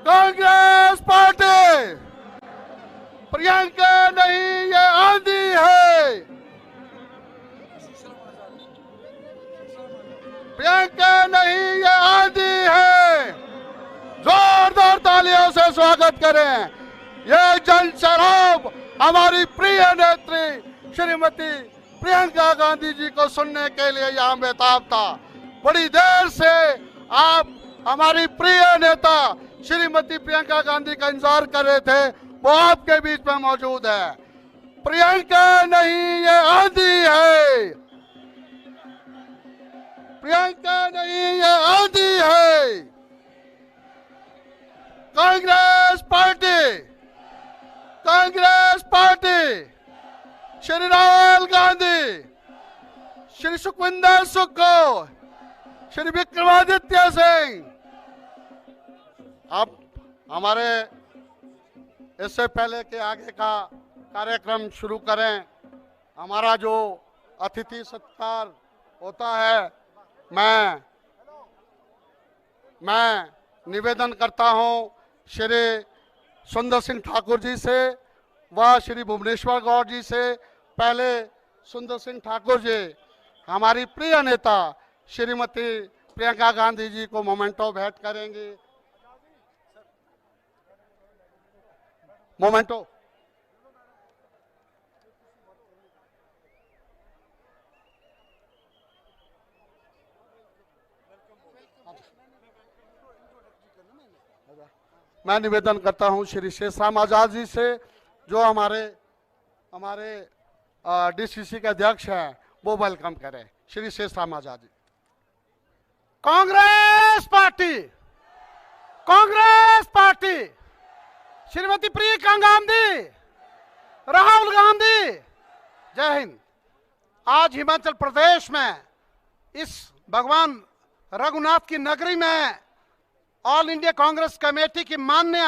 Congress party Priyanka नहीं ये आंधी है। प्रियंका नहीं ये आंधी है। जोरदार तालियों से स्वागत करें। ये जन शराब हमारी प्रिय नेत्री श्रीमती प्रियंका गांधी जी को सुनने के लिए यहाँ बेताब था। बड़ी देर से आप हमारी प्रिय नेता श्रीमती प्रियंका गांधी का इंतजार कर रहे थे, वो आपके बीच में मौजूद है। प्रियंका नहीं ये आंधी है। प्रियंका नहीं ये आंधी है। Congress party, Congress party, Shri Rahul Gandhi, Shri Sukhvinder Sukhu, Shri Vikramaditya Singh. अब हमारे इससे पहले के आगे का कार्यक्रम शुरू करें, हमारा जो अतिथि सत्कार होता है, मैं निवेदन करता हूं श्री सुंदर सिंह ठाकुर जी से व श्री भुवनेश्वर गौड़ जी से। पहले सुंदर सिंह ठाकुर जी हमारी प्रिय नेता श्रीमती प्रियंका गांधी जी को मोमेंटो भेंट करेंगे। मोमेंटो। मैं निवेदन करता हूं श्री शेषराम आजाद जी से, जो हमारे डीसीसी के अध्यक्ष हैं, वो वेलकम करें। श्री शेषराम आजाद जी। कांग्रेस पार्टी, कांग्रेस पार्टी, श्रीमती प्रियंका गांधी, राहुल गांधी, जय हिंद। आज हिमाचल प्रदेश में इस भगवान रघुनाथ की नगरी में ऑल इंडिया कांग्रेस कमेटी की माननीय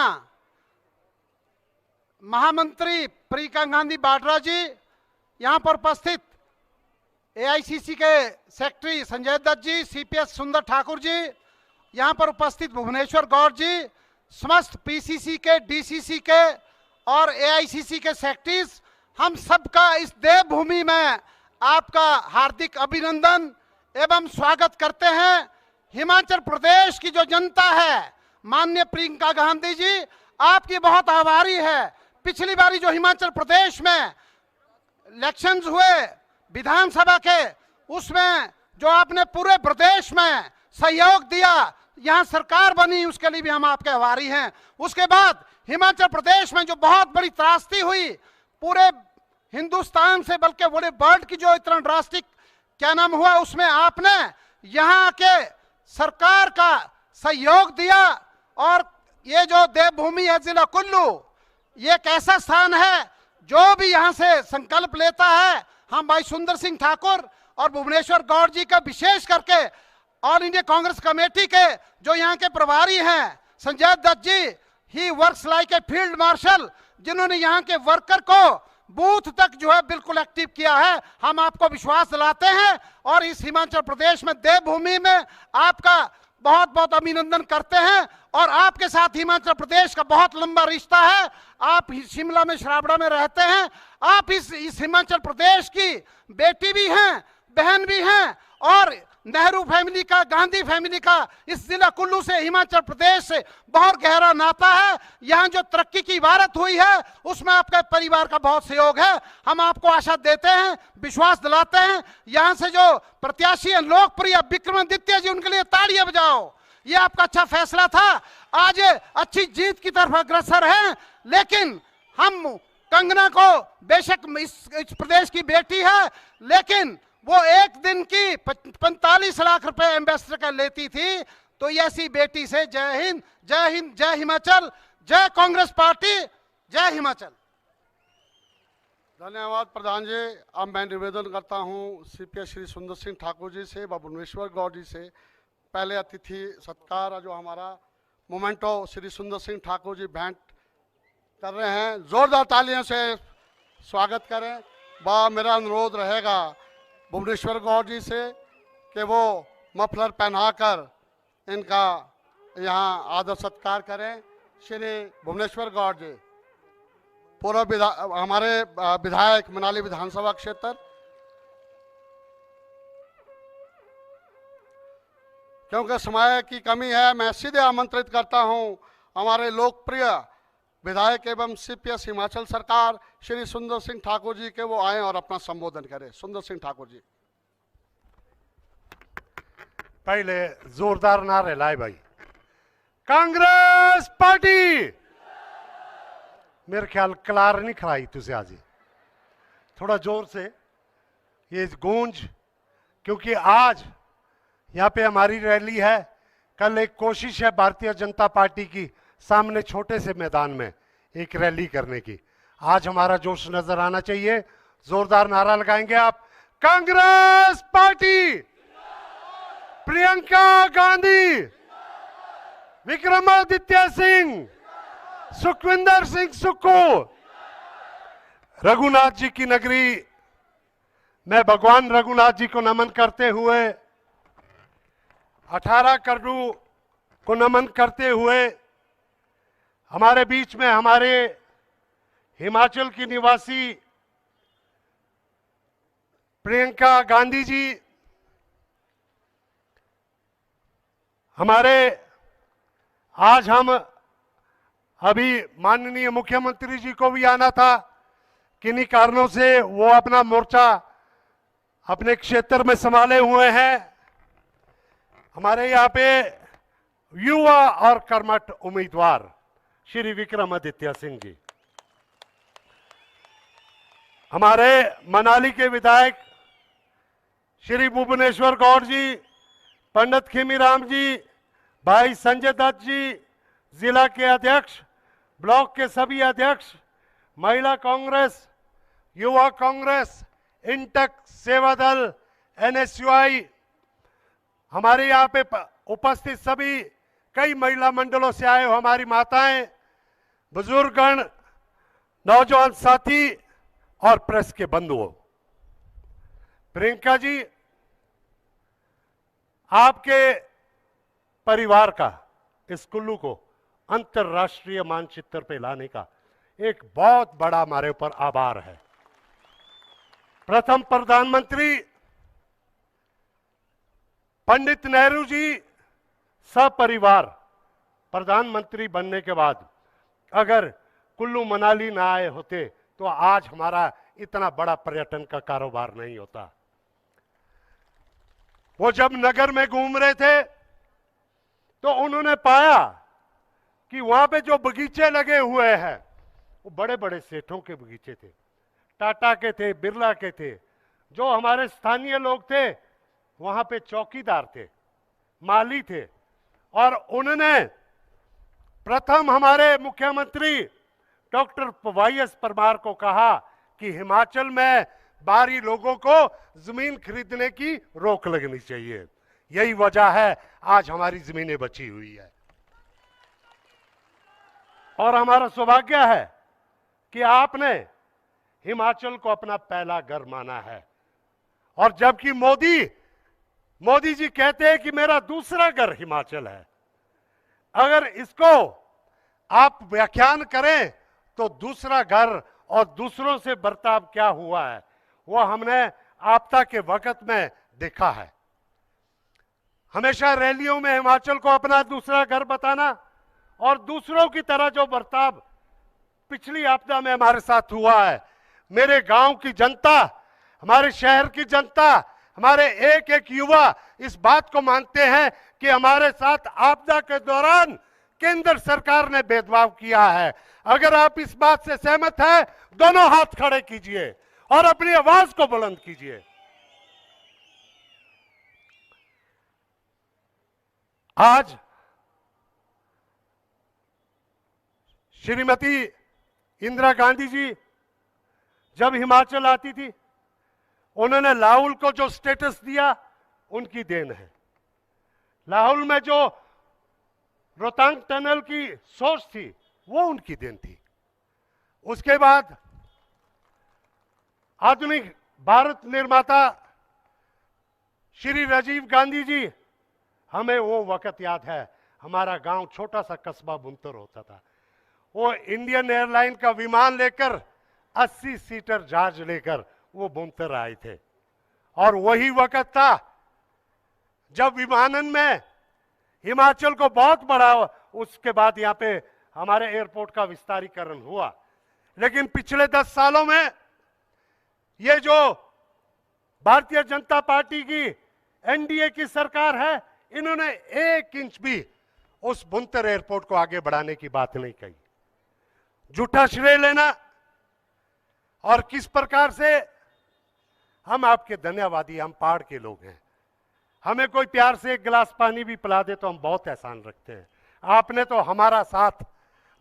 महामंत्री प्रियंका गांधी वाड्रा जी, यहां पर उपस्थित एआईसीसी के सेक्रेटरी संजय दत्त जी, सीपीएस सुंदर ठाकुर जी, यहां पर उपस्थित भुवनेश्वर गौड़ जी, समस्त पीसीसी के, डीसीसी के और एआईसीसी के सेक्रेटरीज, हम सबका इस देवभूमि में आपका हार्दिक अभिनंदन एवं स्वागत करते हैं। हिमाचल प्रदेश की जो जनता है, माननीय प्रियंका गांधी जी आपकी बहुत आभारी है। पिछली बारी जो हिमाचल प्रदेश में इलेक्शंस हुए विधानसभा के, उसमें जो आपने पूरे प्रदेश में सहयोग दिया, यहां सरकार बनी, उसके लिए भी हम आपके आभारी हैं। उसके बाद हिमाचल प्रदेश में जो बहुत बड़ी त्रासदी हुई पूरे हिंदुस्तान से, बल्कि पूरे वर्ल्ड की जो इतना ड्रास्टिक क्या नाम हुआ, उसमें आपने यहां के सरकार का सहयोग दिया। और ये जो देवभूमि है जिला कुल्लू, ये एक ऐसा स्थान है जो भी यहां से संकल्प लेता है, हम भाई सुंदर सिंह ठाकुर और भुवनेश्वर गौड़ जी का विशेष करके ऑल इंडिया कांग्रेस कमेटी के जो यहाँ के प्रभारी हैं Sanjay Dutt ji, he works like a field marshal, जिन्होंने यहाँ के वर्कर को बूथ तक जो है बिल्कुल एक्टिव किया है। हम आपको विश्वास दिलाते हैं और इस हिमाचल प्रदेश में देवभूमि में आपका बहुत बहुत अभिनंदन करते हैं। और आपके साथ हिमाचल प्रदेश का बहुत लंबा रिश्ता है। आप शिमला में, श्रावड़ा में रहते हैं। आप इस हिमाचल प्रदेश की बेटी भी हैं, बहन भी हैं, और नेहरू फैमिली का, गांधी फैमिली का इस जिला कुल्लू से, हिमाचल प्रदेश से बहुत गहरा नाता है। यहाँ जो तरक्की की इबारत हुई है उसमें आपके परिवार का बहुत सहयोग है। हम आपको आशा देते हैं, विश्वास दिलाते हैं। यहाँ से जो प्रत्याशी है लोकप्रिय विक्रमादित्य जी, उनके लिए तालियां बजाओ। ये आपका अच्छा फैसला था, आज अच्छी जीत की तरफ अग्रसर है। लेकिन हम कंगना को, बेशक इस प्रदेश की बेटी है, लेकिन वो एक दिन की 45 लाख रुपए एम्बेसडर का लेती थी। तो ऐसी बेटी से जय हिंद, जय हिंद, जय हिमाचल, जय कांग्रेस पार्टी, जय हिमाचल। धन्यवाद प्रधान जी। अब मैं निवेदन करता हूं सीपीएस श्री सुंदर सिंह ठाकुर जी से व भुवनेश्वर गौड़ जी से। पहले अतिथि सत्कार जो हमारा मोमेंटो श्री सुंदर सिंह ठाकुर जी भेंट कर रहे हैं, जोरदार तालियों से स्वागत करें। व मेरा अनुरोध रहेगा भुवनेश्वर गौड़ जी से कि वो मफलर पहनाकर इनका यहाँ आदर सत्कार करें। श्री भुवनेश्वर गौड़ जी, हमारे विधायक मनाली विधानसभा क्षेत्र। क्योंकि समय की कमी है, मैं सीधे आमंत्रित करता हूं हमारे लोकप्रिय विधायक एवं सीपीएस हिमाचल सरकार श्री सुंदर सिंह ठाकुर जी के, वो आए और अपना संबोधन करें। सुंदर सिंह ठाकुर जी। पहले जोरदार नारे लाए भाई। कांग्रेस पार्टी। मेरे ख्याल कलार नहीं खलाई तुझे आज, थोड़ा जोर से ये गूंज, क्योंकि आज यहाँ पे हमारी रैली है। कल एक कोशिश है भारतीय जनता पार्टी की सामने छोटे से मैदान में एक रैली करने की। आज हमारा जोश नजर आना चाहिए। जोरदार नारा लगाएंगे आप। कांग्रेस पार्टी, प्रियंका गांधी, विक्रमादित्य सिंह, सुखविंदर सिंह सुक्खू। रघुनाथ जी की नगरी, मैं भगवान रघुनाथ जी को नमन करते हुए, 18 करोड़ को नमन करते हुए, हमारे बीच में हमारे हिमाचल की निवासी प्रियंका गांधी जी, हमारे आज हम अभी माननीय मुख्यमंत्री जी को भी आना था, किन्हीं कारणों से वो अपना मोर्चा अपने क्षेत्र में संभाले हुए हैं। हमारे यहाँ पे युवा और कर्मठ उम्मीदवार श्री विक्रमादित्य सिंह जी, हमारे मनाली के विधायक श्री भुवनेश्वर गौड़ जी, पंडित खीमीराम जी, भाई संजय दत्त जी, जिला के अध्यक्ष, ब्लॉक के सभी अध्यक्ष, महिला कांग्रेस, युवा कांग्रेस, इंटक, सेवा दल, एनएसयूआई, हमारे यहाँ पे उपस्थित सभी कई महिला मंडलों से आए हो हमारी माताएं, बुजुर्गगण, नौजवान साथी और प्रेस के बंधुओं। प्रियंका जी, आपके परिवार का इस कुल्लू को अंतर्राष्ट्रीय मानचित्र पे लाने का एक बहुत बड़ा हमारे ऊपर आभार है। प्रथम प्रधानमंत्री पंडित नेहरू जी सपरिवार प्रधानमंत्री बनने के बाद अगर कुल्लू मनाली ना आए होते तो आज हमारा इतना बड़ा पर्यटन का कारोबार नहीं होता। वो जब नगर में घूम रहे थे तो उन्होंने पाया कि वहां पे जो बगीचे लगे हुए हैं वो बड़े बड़े सेठों के बगीचे थे, टाटा के थे, बिरला के थे। जो हमारे स्थानीय लोग थे वहां पे चौकीदार थे, माली थे, और उन्होंने प्रथम हमारे मुख्यमंत्री डॉक्टर वाईएस परमार को कहा कि हिमाचल में बाहरी लोगों को जमीन खरीदने की रोक लगनी चाहिए। यही वजह है आज हमारी जमीनें बची हुई है। और हमारा सौभाग्य है कि आपने हिमाचल को अपना पहला घर माना है। और जबकि मोदी जी कहते हैं कि मेरा दूसरा घर हिमाचल है, अगर इसको आप व्याख्यान करें तो दूसरा घर और दूसरों से बर्ताव क्या हुआ है वो हमने आपदा के वक्त में देखा है। हमेशा रैलियों में हिमाचल को अपना दूसरा घर बताना और दूसरों की तरह जो बर्ताव पिछली आपदा में हमारे साथ हुआ है। मेरे गांव की जनता, हमारे शहर की जनता, हमारे एक एक युवा इस बात को मानते हैं कि हमारे साथ आपदा के दौरान केंद्र सरकार ने भेदभाव किया है। अगर आप इस बात से सहमत हैं, दोनों हाथ खड़े कीजिए और अपनी आवाज को बुलंद कीजिए। आज श्रीमती इंदिरा गांधी जी जब हिमाचल आती थी, उन्होंने लाहौल को जो स्टेटस दिया उनकी देन है। लाहौल में जो रोहतांग टनल की सोच थी वो उनकी देन थी। उसके बाद आधुनिक भारत निर्माता श्री राजीव गांधी जी, हमें वो वक्त याद है। हमारा गांव छोटा सा कस्बा बुंतर होता था। वो इंडियन एयरलाइन का विमान लेकर 80 सीटर जहाज लेकर वो बुंतर आए थे। और वही वक्त था जब विमानन में हिमाचल को बहुत बड़ा, उसके बाद यहाँ पे हमारे एयरपोर्ट का विस्तारीकरण हुआ। लेकिन पिछले 10 सालों में ये जो भारतीय जनता पार्टी की एनडीए की सरकार है, इन्होंने 1 इंच भी उस बुंतर एयरपोर्ट को आगे बढ़ाने की बात नहीं कही। झूठा श्रेय लेना, और किस प्रकार से हम आपके धन्यवादी, हम पहाड़ के लोग हैं। हमें कोई प्यार से एक गिलास पानी भी पिला दे तो हम बहुत एहसान रखते हैं। आपने तो हमारा साथ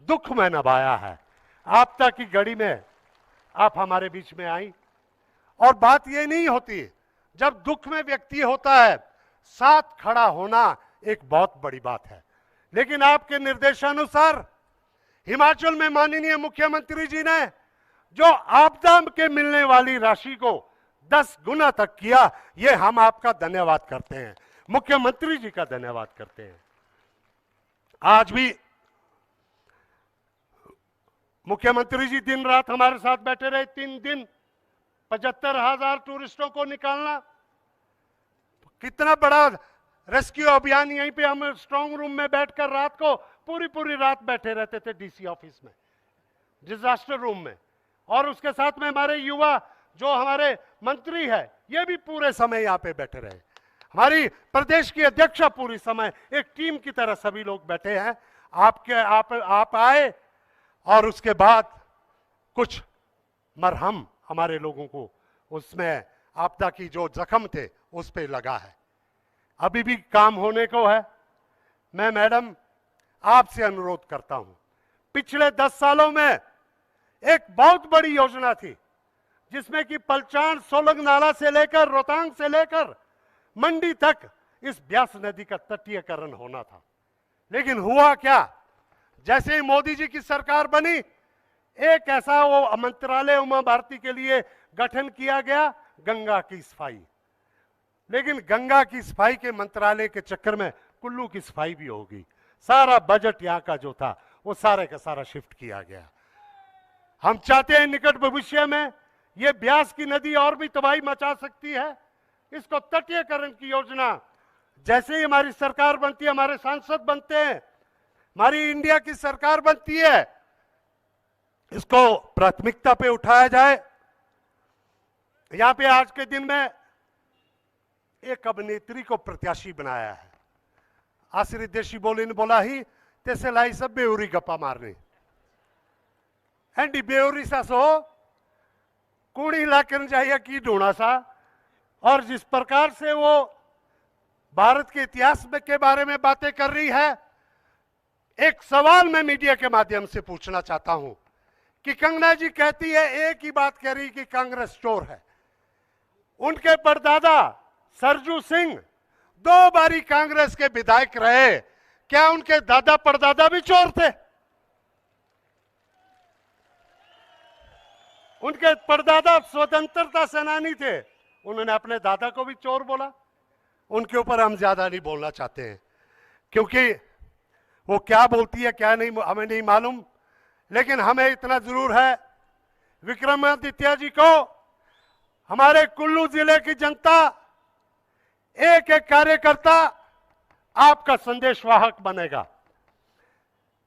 दुख में निभाया है। आपदा की घड़ी में आप हमारे बीच में आई। और बात ये नहीं होती, जब दुख में व्यक्ति होता है, साथ खड़ा होना एक बहुत बड़ी बात है। लेकिन आपके निर्देशानुसार हिमाचल में माननीय मुख्यमंत्री जी ने जो आपदा के मिलने वाली राशि को 10 गुना तक किया, ये हम आपका धन्यवाद करते हैं, मुख्यमंत्री जी का धन्यवाद करते हैं। आज भी मुख्यमंत्री जी दिन रात हमारे साथ बैठे रहे। 3 दिन 75,000 टूरिस्टों को निकालना, कितना बड़ा रेस्क्यू अभियान। यहीं पे हम स्ट्रांग रूम में बैठकर रात को पूरी रात बैठे रहते थे, डीसी ऑफिस में, डिजास्टर रूम में। और उसके साथ में हमारे युवा जो हमारे मंत्री है, ये भी पूरे समय यहाँ पे बैठे रहे। हमारी प्रदेश की अध्यक्षा पूरी समय एक टीम की तरह सभी लोग बैठे हैं। आप आए और उसके बाद कुछ मरहम हमारे लोगों को उसमें आपदा की जो जख्म थे उस पे लगा है। अभी भी काम होने को है। मैं मैडम आपसे अनुरोध करता हूं, पिछले 10 सालों में एक बहुत बड़ी योजना थी जिसमें कि पलचान सोलंग नाला से लेकर रोहतांग से लेकर मंडी तक इस ब्यास नदी का तटीयकरण होना था। लेकिन हुआ क्या, जैसे ही मोदी जी की सरकार बनी, एक ऐसा वो मंत्रालय उमा भारती के लिए गठन किया गया, गंगा की सफाई। लेकिन गंगा की सफाई के मंत्रालय के चक्कर में कुल्लू की सफाई भी होगी। सारा बजट यहाँ का जो था वो सारे का सारा शिफ्ट किया गया। हम चाहते हैं निकट भविष्य में ये ब्यास की नदी और भी तबाही मचा सकती है, इसको तटीयकरण की योजना, जैसे ही हमारी सरकार बनती है, हमारे सांसद बनते हैं, हमारी इंडिया की सरकार बनती है, इसको प्राथमिकता पे उठाया जाए। यहां पे आज के दिन में एक अभिनेत्री को प्रत्याशी बनाया है। आश्री देशी बोली ने बोला ही तैसे लाई सब बेउरी गप्पा मारने एंडी बेउरी सा सो कूड़ी लाकर जाइए की ढूंढा सा। और जिस प्रकार से वो भारत के इतिहास में के बारे में बातें कर रही है, एक सवाल मैं मीडिया के माध्यम से पूछना चाहता हूं कि कंगना जी कहती है, एक ही बात कह रही कि कांग्रेस चोर है। उनके परदादा सरजू सिंह 2 बारी कांग्रेस के विधायक रहे, क्या उनके दादा परदादा भी चोर थे? उनके परदादा स्वतंत्रता सेनानी थे, उन्होंने अपने दादा को भी चोर बोला। उनके ऊपर हम ज्यादा नहीं बोलना चाहते हैं, क्योंकि वो क्या बोलती है क्या नहीं हमें नहीं मालूम। लेकिन हमें इतना जरूर है, विक्रमादित्य जी को हमारे कुल्लू जिले की जनता, एक एक कार्यकर्ता आपका संदेशवाहक बनेगा।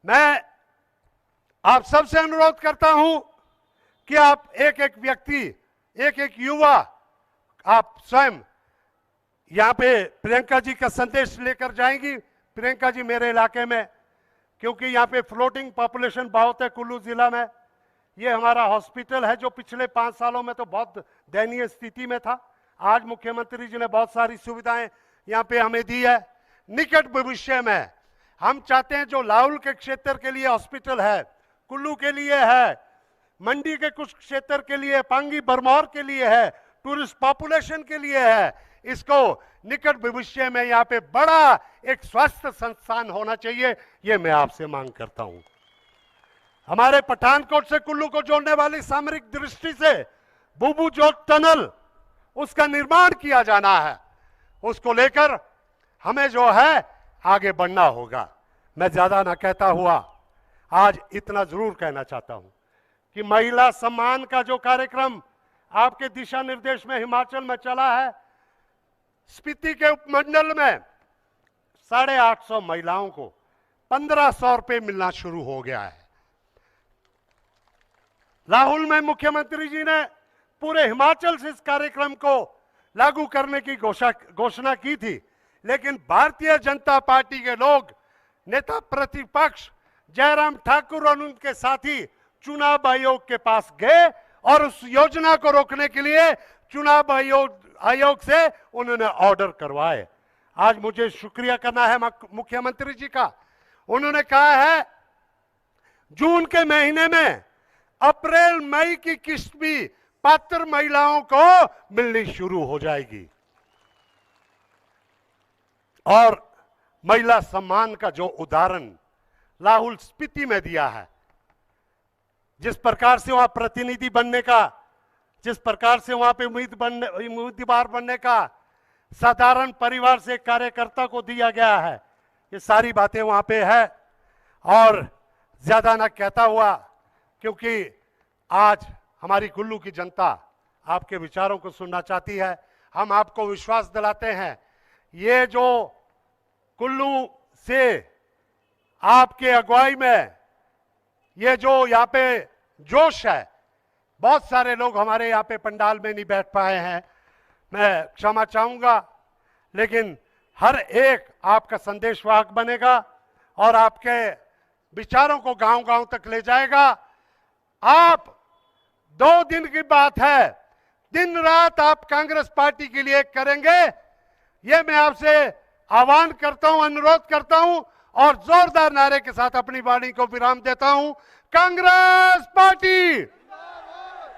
मैं आप सबसे अनुरोध करता हूं कि आप एक एक व्यक्ति, एक एक युवा, आप स्वयं यहां पे प्रियंका जी का संदेश लेकर जाएंगी। प्रियंका जी मेरे इलाके में, क्योंकि यहां पे फ्लोटिंग पॉपुलेशन बहुत है कुल्लू जिला में। ये हमारा हॉस्पिटल है जो पिछले 5 सालों में तो बहुत दयनीय स्थिति में था। आज मुख्यमंत्री जी ने बहुत सारी सुविधाएं यहां पे हमें दी है। निकट भविष्य में हम चाहते हैं जो लाहौल के क्षेत्र के लिए हॉस्पिटल है, कुल्लू के लिए है, मंडी के कुछ क्षेत्र के लिए, पांगी बरमौर के लिए है, टूरिस्ट पॉपुलेशन के लिए है, इसको निकट भविष्य में यहाँ पे बड़ा एक स्वास्थ्य संस्थान होना चाहिए, ये मैं आपसे मांग करता हूं। हमारे पठानकोट से कुल्लू को जोड़ने वाली सामरिक दृष्टि से बुबू जोत टनल, उसका निर्माण किया जाना है। उसको लेकर हमें जो है आगे बढ़ना होगा। मैं ज्यादा ना कहता हुआ आज इतना जरूर कहना चाहता हूं कि महिला सम्मान का जो कार्यक्रम आपके दिशा निर्देश में हिमाचल में चला है, स्पीति के उपमंडल में 850 महिलाओं को 1500 रुपए मिलना शुरू हो गया है। लाहौल में मुख्यमंत्री जी ने पूरे हिमाचल से इस कार्यक्रम को लागू करने की घोषणा की थी, लेकिन भारतीय जनता पार्टी के लोग, नेता प्रतिपक्ष जयराम ठाकुर और उनके साथी चुनाव आयोग के पास गए और उस योजना को रोकने के लिए चुनाव आयोग से उन्होंने ऑर्डर करवाए। आज मुझे शुक्रिया करना है मुख्यमंत्री जी का। उन्होंने कहा है जून के महीने में अप्रैल मई की किस्त भी पात्र महिलाओं को मिलनी शुरू हो जाएगी। और महिला सम्मान का जो उदाहरण लाहौल स्पीति में दिया है, जिस प्रकार से वहां प्रतिनिधि बनने का, जिस प्रकार से वहां पे उम्मीदवार बनने का साधारण परिवार से कार्यकर्ता को दिया गया है, ये सारी बातें वहां पे है। और ज्यादा ना कहता हुआ, क्योंकि आज हमारी कुल्लू की जनता आपके विचारों को सुनना चाहती है, हम आपको विश्वास दिलाते हैं ये जो कुल्लू से आपके अगुवाई में ये जो यहाँ पे जोश है, बहुत सारे लोग हमारे यहाँ पे पंडाल में नहीं बैठ पाए हैं, मैं क्षमा चाहूंगा, लेकिन हर एक आपका संदेशवाहक बनेगा और आपके विचारों को गांव-गांव तक ले जाएगा। आप 2 दिन की बात है, दिन रात आप कांग्रेस पार्टी के लिए करेंगे, ये मैं आपसे आह्वान करता हूं, अनुरोध करता हूं और जोरदार नारे के साथ अपनी वाणी को विराम देता हूं। Congress party,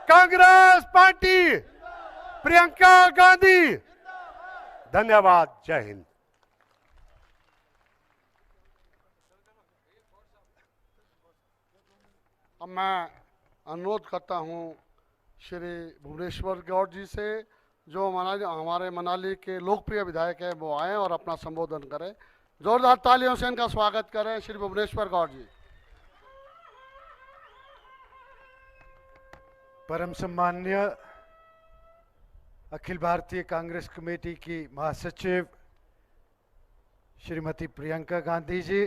Congress party, Priyanka Gandhi. धन्यवाद। जय हिंद। अब मैं अनुरोध करता हूं श्री भुवनेश्वर गौड़ जी से, जो हमारे मनाली के लोकप्रिय विधायक हैं, वो आए और अपना संबोधन करें। जोरदार तालियों से इनका स्वागत करें श्री भुवनेश्वर गौड़ जी। परम सम्मान्य अखिल भारतीय कांग्रेस कमेटी की महासचिव श्रीमती प्रियंका गांधी जी,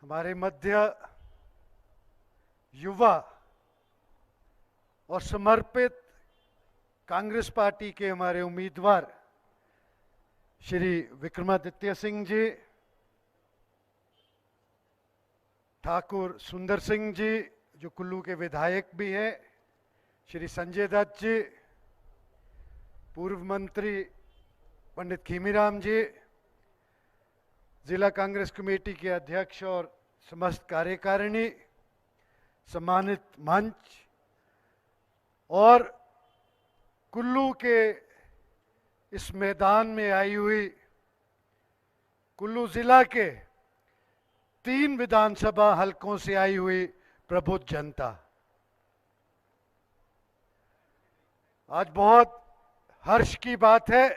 हमारे मध्य युवा और समर्पित कांग्रेस पार्टी के हमारे उम्मीदवार श्री विक्रमादित्य सिंह जी, ठाकुर सुंदर सिंह जी जो कुल्लू के विधायक भी हैं, श्री संजय दत्त जी, पूर्व मंत्री पंडित खीमीराम जी, जिला कांग्रेस कमेटी के अध्यक्ष और समस्त कार्यकारिणी, सम्मानित मंच और कुल्लू के इस मैदान में आई हुई कुल्लू जिला के 3 विधानसभा हलकों से आई हुई प्रबुद्ध जनता, आज बहुत हर्ष की बात है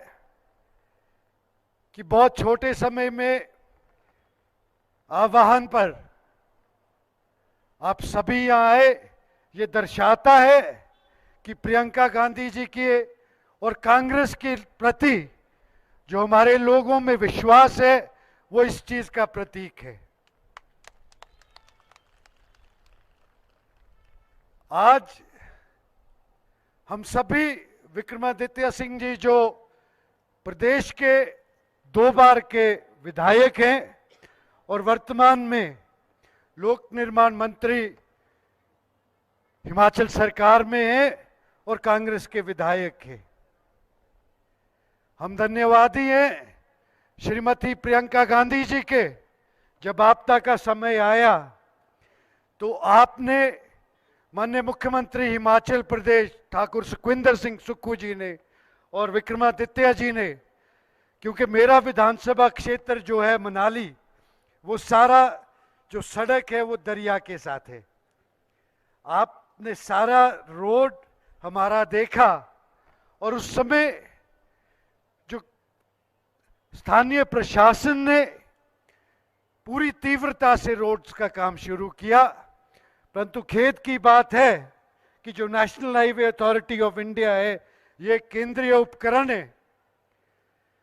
कि बहुत छोटे समय में आह्वान पर आप सभी यहाँ आए। ये दर्शाता है कि प्रियंका गांधी जी के और कांग्रेस के प्रति जो हमारे लोगों में विश्वास है, वो इस चीज का प्रतीक है। आज हम सभी विक्रमादित्य सिंह जी जो प्रदेश के 2 बार के विधायक हैं और वर्तमान में लोक निर्माण मंत्री हिमाचल सरकार में हैं और कांग्रेस के विधायक हैं, हम धन्यवादी हैं श्रीमती प्रियंका गांधी जी के। जब आपदा का समय आया तो आपने माननीय मुख्यमंत्री हिमाचल प्रदेश ठाकुर सुखविंदर सिंह सुक्खू जी ने और विक्रमादित्य जी ने, क्योंकि मेरा विधानसभा क्षेत्र जो है मनाली, वो सारा जो सड़क है वो दरिया के साथ है, आपने सारा रोड हमारा देखा और उस समय जो स्थानीय प्रशासन ने पूरी तीव्रता से रोड्स का काम शुरू किया, परंतु खेद की बात है कि जो national highway authority of India है, ये केंद्रीय उपकरण है,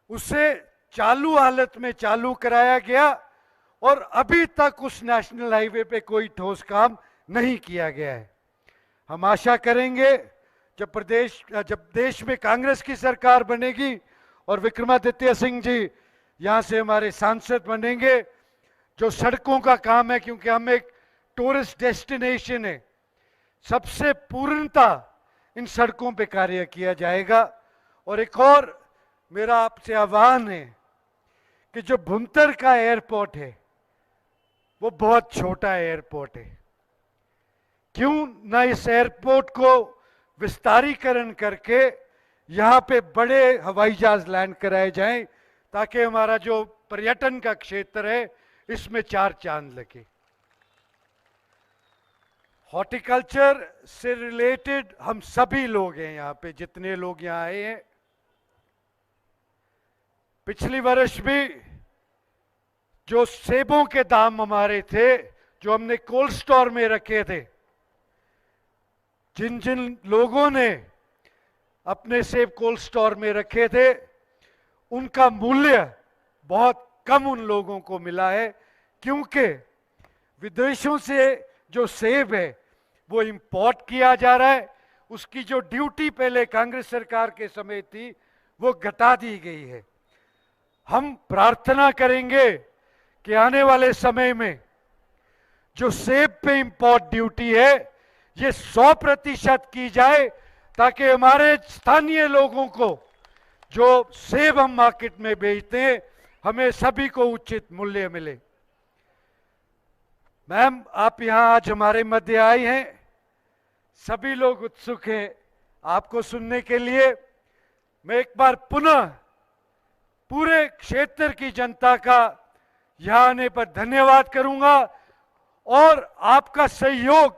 उसे चालू हालत में चालू कराया गया और अभी तक उस नेशनल हाईवे पे कोई ठोस काम नहीं किया गया है। हम आशा करेंगे जब देश में कांग्रेस की सरकार बनेगी और विक्रमादित्य सिंह जी यहाँ से हमारे सांसद बनेंगे, जो सड़कों का काम है, क्योंकि हम एक टूरिस्ट डेस्टिनेशन है, सबसे पूर्णता इन सड़कों पे कार्य किया जाएगा। और एक और मेरा आपसे आह्वान है कि जो भुंतर का एयरपोर्ट है वो बहुत छोटा एयरपोर्ट है, क्यों ना इस एयरपोर्ट को विस्तारीकरण करके यहाँ पे बड़े हवाई जहाज लैंड कराए जाएं, ताकि हमारा जो पर्यटन का क्षेत्र है इसमें चार चांद लगे। हॉर्टिकल्चर से रिलेटेड हम सभी लोग हैं यहाँ पे, जितने लोग यहाँ आए हैं। पिछली वर्ष भी जो सेबों के दाम हमारे थे, जो हमने कोल्ड स्टोर में रखे थे, जिन जिन लोगों ने अपने सेब कोल्ड स्टोर में रखे थे, उनका मूल्य बहुत कम उन लोगों को मिला है, क्योंकि विदेशों से जो सेब है वो इंपोर्ट किया जा रहा है। उसकी जो ड्यूटी पहले कांग्रेस सरकार के समय थी वो घटा दी गई है। हम प्रार्थना करेंगे कि आने वाले समय में जो सेब पे इंपोर्ट ड्यूटी है ये 100% की जाए, ताकि हमारे स्थानीय लोगों को जो सेब हम मार्केट में बेचते हैं, हमें सभी को उचित मूल्य मिले। मैम, आप यहां आज हमारे मध्य आई हैं, सभी लोग उत्सुक हैं आपको सुनने के लिए। मैं एक बार पुनः पूरे क्षेत्र की जनता का यहां आने पर धन्यवाद करूंगा, और आपका सहयोग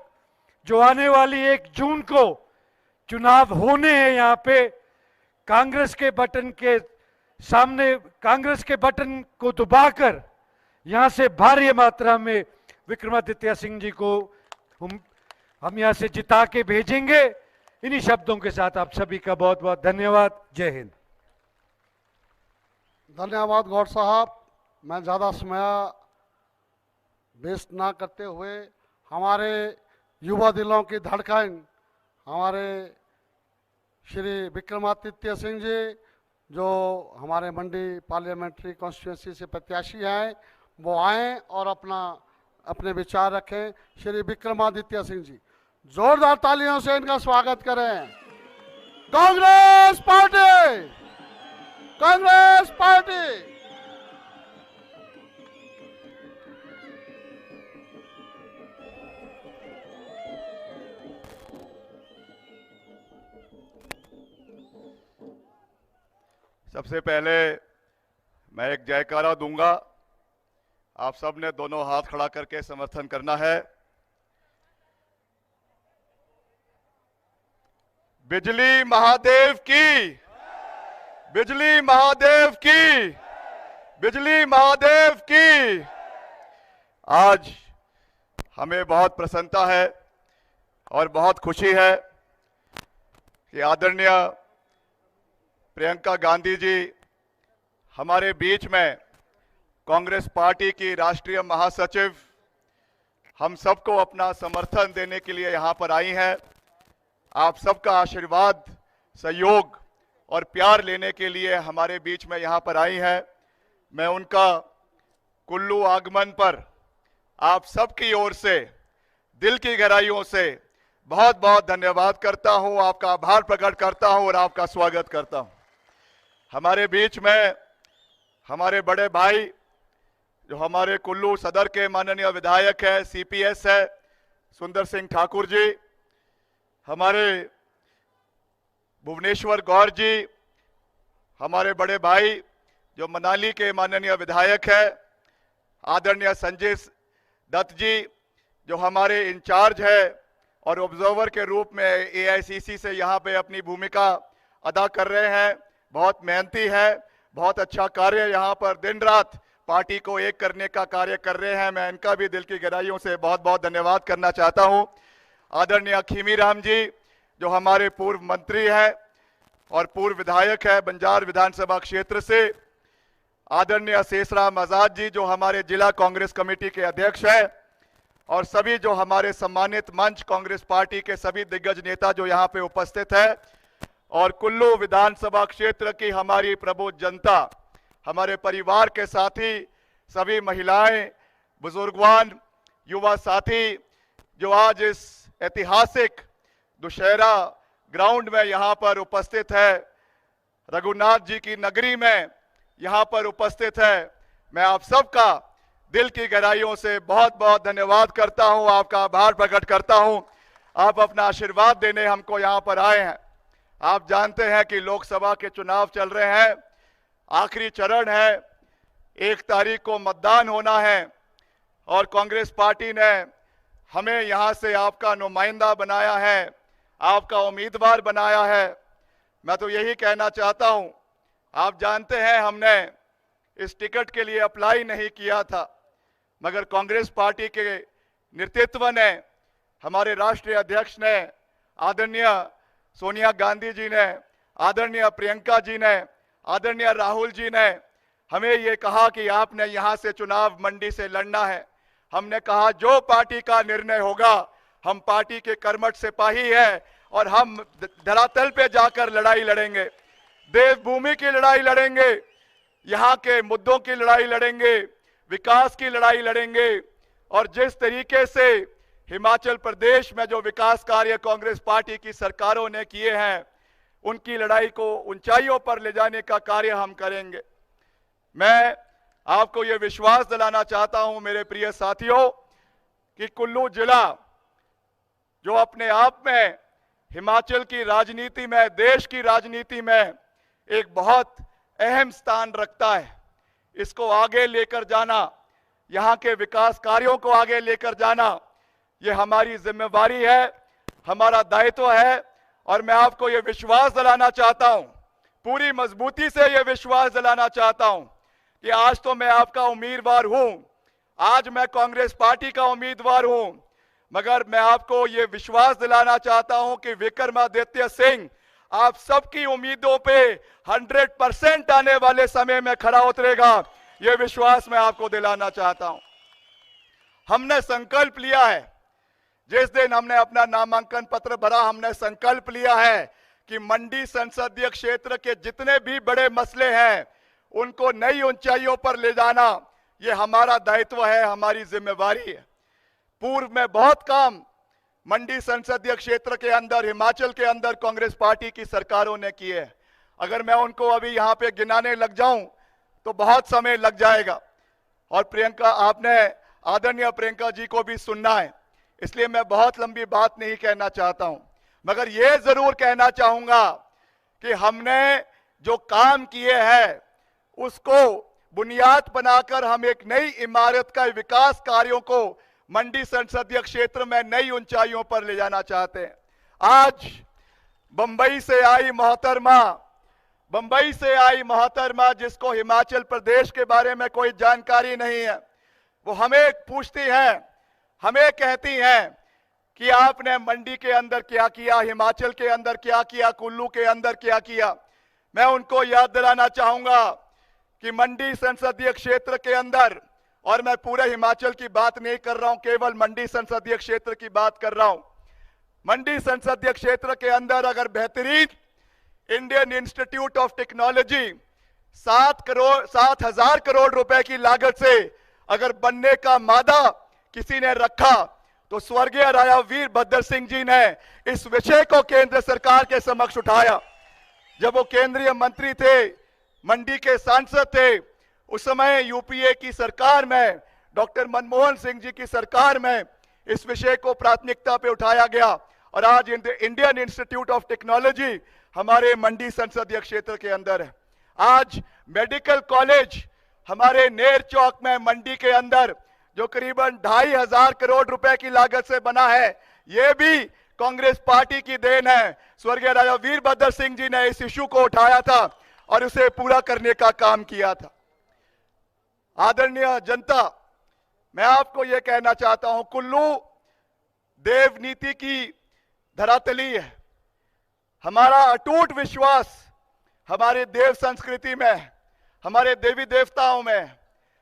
जो आने वाली 1 जून को चुनाव होने हैं यहाँ पे, कांग्रेस के बटन के सामने, कांग्रेस के बटन को दबाकर यहाँ से भारी मात्रा में विक्रमादित्य सिंह जी को हम यहाँ से जिता के भेजेंगे। इन्हीं शब्दों के साथ आप सभी का बहुत बहुत धन्यवाद। जय हिंद। धन्यवाद गौड़ साहब। मैं ज़्यादा समय वेस्ट ना करते हुए हमारे युवा दिलों की धड़कन हमारे श्री विक्रमादित्य सिंह जी, जो हमारे मंडी पार्लियामेंट्री कॉन्स्टिट्यूंसी से प्रत्याशी हैं, वो आएँ और अपने विचार रखें। श्री विक्रमादित्य सिंह जी, जोरदार तालियों से इनका स्वागत करें। Congress party, Congress party. सबसे पहले मैं एक जयकारा दूंगा। आप सब ने दोनों हाथ खड़ा करके समर्थन करना है। बिजली महादेव की, बिजली महादेव की, बिजली महादेव की। आज हमें बहुत प्रसन्नता है और बहुत खुशी है कि आदरणीय प्रियंका गांधी जी हमारे बीच में, कांग्रेस पार्टी की राष्ट्रीय महासचिव, हम सबको अपना समर्थन देने के लिए यहाँ पर आई हैं। आप सबका आशीर्वाद, सहयोग और प्यार लेने के लिए हमारे बीच में यहाँ पर आई हैं। मैं उनका कुल्लू आगमन पर आप सबकी ओर से दिल की गहराइयों से बहुत बहुत धन्यवाद करता हूँ, आपका आभार प्रकट करता हूँ और आपका स्वागत करता हूँ। हमारे बीच में हमारे बड़े भाई, जो हमारे कुल्लू सदर के माननीय विधायक है, सीपीएस है, सुंदर सिंह ठाकुर जी, हमारे भुवनेश्वर गौर जी, हमारे बड़े भाई जो मनाली के माननीय विधायक है, आदरणीय संजय दत्त जी, जो हमारे इंचार्ज है और ऑब्जर्वर के रूप में एआईसीसी से यहाँ पे अपनी भूमिका अदा कर रहे हैं। बहुत मेहनती है, बहुत अच्छा कार्य यहाँ पर दिन रात पार्टी को एक करने का कार्य कर रहे हैं। मैं इनका भी दिल की गहराइयों से बहुत बहुत धन्यवाद करना चाहता हूं। आदरणीय खीमीराम जी जो हमारे पूर्व मंत्री हैं और पूर्व विधायक है बंजार विधानसभा क्षेत्र से, आदरणीय शेषराम आजाद जी जो हमारे जिला कांग्रेस कमेटी के अध्यक्ष हैं, और सभी जो हमारे सम्मानित मंच कांग्रेस पार्टी के सभी दिग्गज नेता जो यहाँ पे उपस्थित है, और कुल्लू विधानसभा क्षेत्र की हमारी प्रबुद्ध जनता, हमारे परिवार के साथी, सभी महिलाएं, बुजुर्गवान, युवा साथी जो आज इस ऐतिहासिक दुशहरा ग्राउंड में यहाँ पर उपस्थित है, रघुनाथ जी की नगरी में यहाँ पर उपस्थित है, मैं आप सबका दिल की गहराइयों से बहुत बहुत धन्यवाद करता हूँ, आपका आभार प्रकट करता हूँ। आप अपना आशीर्वाद देने हमको यहाँ पर आए हैं। आप जानते हैं कि लोकसभा के चुनाव चल रहे हैं, आखिरी चरण है, 1 तारीख को मतदान होना है, और कांग्रेस पार्टी ने हमें यहाँ से आपका नुमाइंदा बनाया है, आपका उम्मीदवार बनाया है। मैं तो यही कहना चाहता हूँ, आप जानते हैं हमने इस टिकट के लिए अप्लाई नहीं किया था, मगर कांग्रेस पार्टी के नेतृत्व ने, हमारे राष्ट्रीय अध्यक्ष ने, आदरणीय सोनिया गांधी जी ने, आदरणीय प्रियंका जी ने, आदरणीय राहुल जी ने हमें ये कहा कि आपने यहाँ से चुनाव मंडी से लड़ना है। हमने कहा जो पार्टी का निर्णय होगा, हम पार्टी के कर्मठ सिपाही हैं और हम धरातल पे जाकर लड़ाई लड़ेंगे, देवभूमि की लड़ाई लड़ेंगे, यहाँ के मुद्दों की लड़ाई लड़ेंगे, विकास की लड़ाई लड़ेंगे। और जिस तरीके से हिमाचल प्रदेश में जो विकास कार्य कांग्रेस पार्टी की सरकारों ने किए हैं, उनकी लड़ाई को ऊंचाइयों पर ले जाने का कार्य हम करेंगे। मैं आपको ये विश्वास दिलाना चाहता हूं मेरे प्रिय साथियों कि कुल्लू जिला जो अपने आप में हिमाचल की राजनीति में, देश की राजनीति में एक बहुत अहम स्थान रखता है, इसको आगे लेकर जाना, यहाँ के विकास कार्यों को आगे लेकर जाना, ये हमारी जिम्मेवारी है, हमारा दायित्व है। और मैं आपको ये विश्वास दिलाना चाहता हूं, पूरी मजबूती से ये विश्वास दिलाना चाहता हूं कि आज तो मैं आपका उम्मीदवार हूं, आज मैं कांग्रेस पार्टी का उम्मीदवार हूं, मगर मैं आपको ये विश्वास दिलाना चाहता हूं कि विक्रमादित्य सिंह आप सबकी उम्मीदों पे 100% आने वाले समय में खरा उतरेगा, ये विश्वास मैं आपको दिलाना चाहता हूं। हमने संकल्प लिया है, जिस दिन हमने अपना नामांकन पत्र भरा, हमने संकल्प लिया है कि मंडी संसदीय क्षेत्र के जितने भी बड़े मसले हैं उनको नई ऊंचाइयों पर ले जाना, ये हमारा दायित्व है, हमारी जिम्मेवारी है। पूर्व में बहुत काम मंडी संसदीय क्षेत्र के अंदर, हिमाचल के अंदर कांग्रेस पार्टी की सरकारों ने किए हैं। अगर मैं उनको अभी यहाँ पे गिनाने लग जाऊं तो बहुत समय लग जाएगा, और प्रियंका, आपने आदरणीय प्रियंका जी को भी सुनना है, इसलिए मैं बहुत लंबी बात नहीं कहना चाहता हूं, मगर यह जरूर कहना चाहूंगा कि हमने जो काम किए हैं उसको बुनियाद बनाकर हम एक नई इमारत का विकास कार्यों को मंडी संसदीय क्षेत्र में नई ऊंचाइयों पर ले जाना चाहते हैं। आज बंबई से आई मोहतरमा जिसको हिमाचल प्रदेश के बारे में कोई जानकारी नहीं है, वो हमें पूछती हैं, हमें कहती हैं कि आपने मंडी के अंदर क्या किया, हिमाचल के अंदर क्या किया, कुल्लू के अंदर क्या किया। मैं उनको याद दिलाना चाहूंगा कि मंडी संसदीय क्षेत्र के अंदर, और मैं पूरे हिमाचल की बात नहीं कर रहा हूं, केवल मंडी संसदीय क्षेत्र की बात कर रहा हूं। मंडी संसदीय क्षेत्र के अंदर अगर बेहतरीन Indian institute of technology 7,000 crore रुपए की लागत से अगर बनने का मादा किसी ने रखा, तो स्वर्गीय राजा वीरभद्र सिंह जी ने इस विषय को केंद्र सरकार के समक्ष उठाया। जब वो केंद्रीय मंत्री थे, मंडी के सांसद थे, उस समय यूपीए की सरकार में, डॉक्टर मनमोहन सिंह जी की सरकार में इस विषय को प्राथमिकता पे उठाया गया, और आज इंडियन इंस्टीट्यूट ऑफ टेक्नोलॉजी हमारे मंडी संसदीय क्षेत्र के अंदर है। आज मेडिकल कॉलेज हमारे नेर चौक में मंडी के अंदर जो करीबन 2,500 करोड़ रुपए की लागत से बना है, यह भी कांग्रेस पार्टी की देन है। स्वर्गीय राजा वीरभद्र सिंह जी ने इस इशू को उठाया था और उसे पूरा करने का काम किया था। आदरणीय जनता, मैं आपको यह कहना चाहता हूं, कुल्लू देव नीति की धरातली है। हमारा अटूट विश्वास हमारे देव संस्कृति में, हमारे देवी देवताओं में,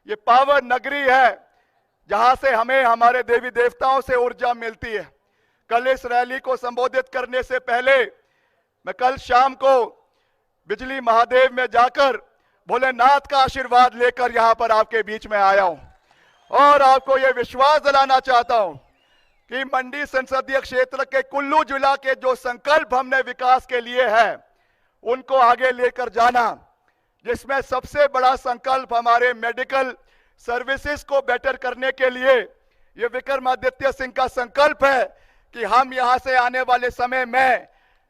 ये पावन नगरी है जहां से हमें हमारे देवी देवताओं से ऊर्जा मिलती है। कल इस रैली को संबोधित करने से पहले मैं कल शाम को बिजली महादेव में जाकर भोलेनाथ का आशीर्वाद लेकर यहां पर आपके बीच में आया हूं और आपको यह विश्वास दिलाना चाहता हूं कि मंडी संसदीय क्षेत्र के कुल्लू जिला के जो संकल्प हमने विकास के लिए है उनको आगे लेकर जाना, जिसमें सबसे बड़ा संकल्प हमारे मेडिकल सर्विसेज को बेटर करने के लिए ये विक्रमादित्य सिंह का संकल्प है कि हम यहां से आने वाले समय में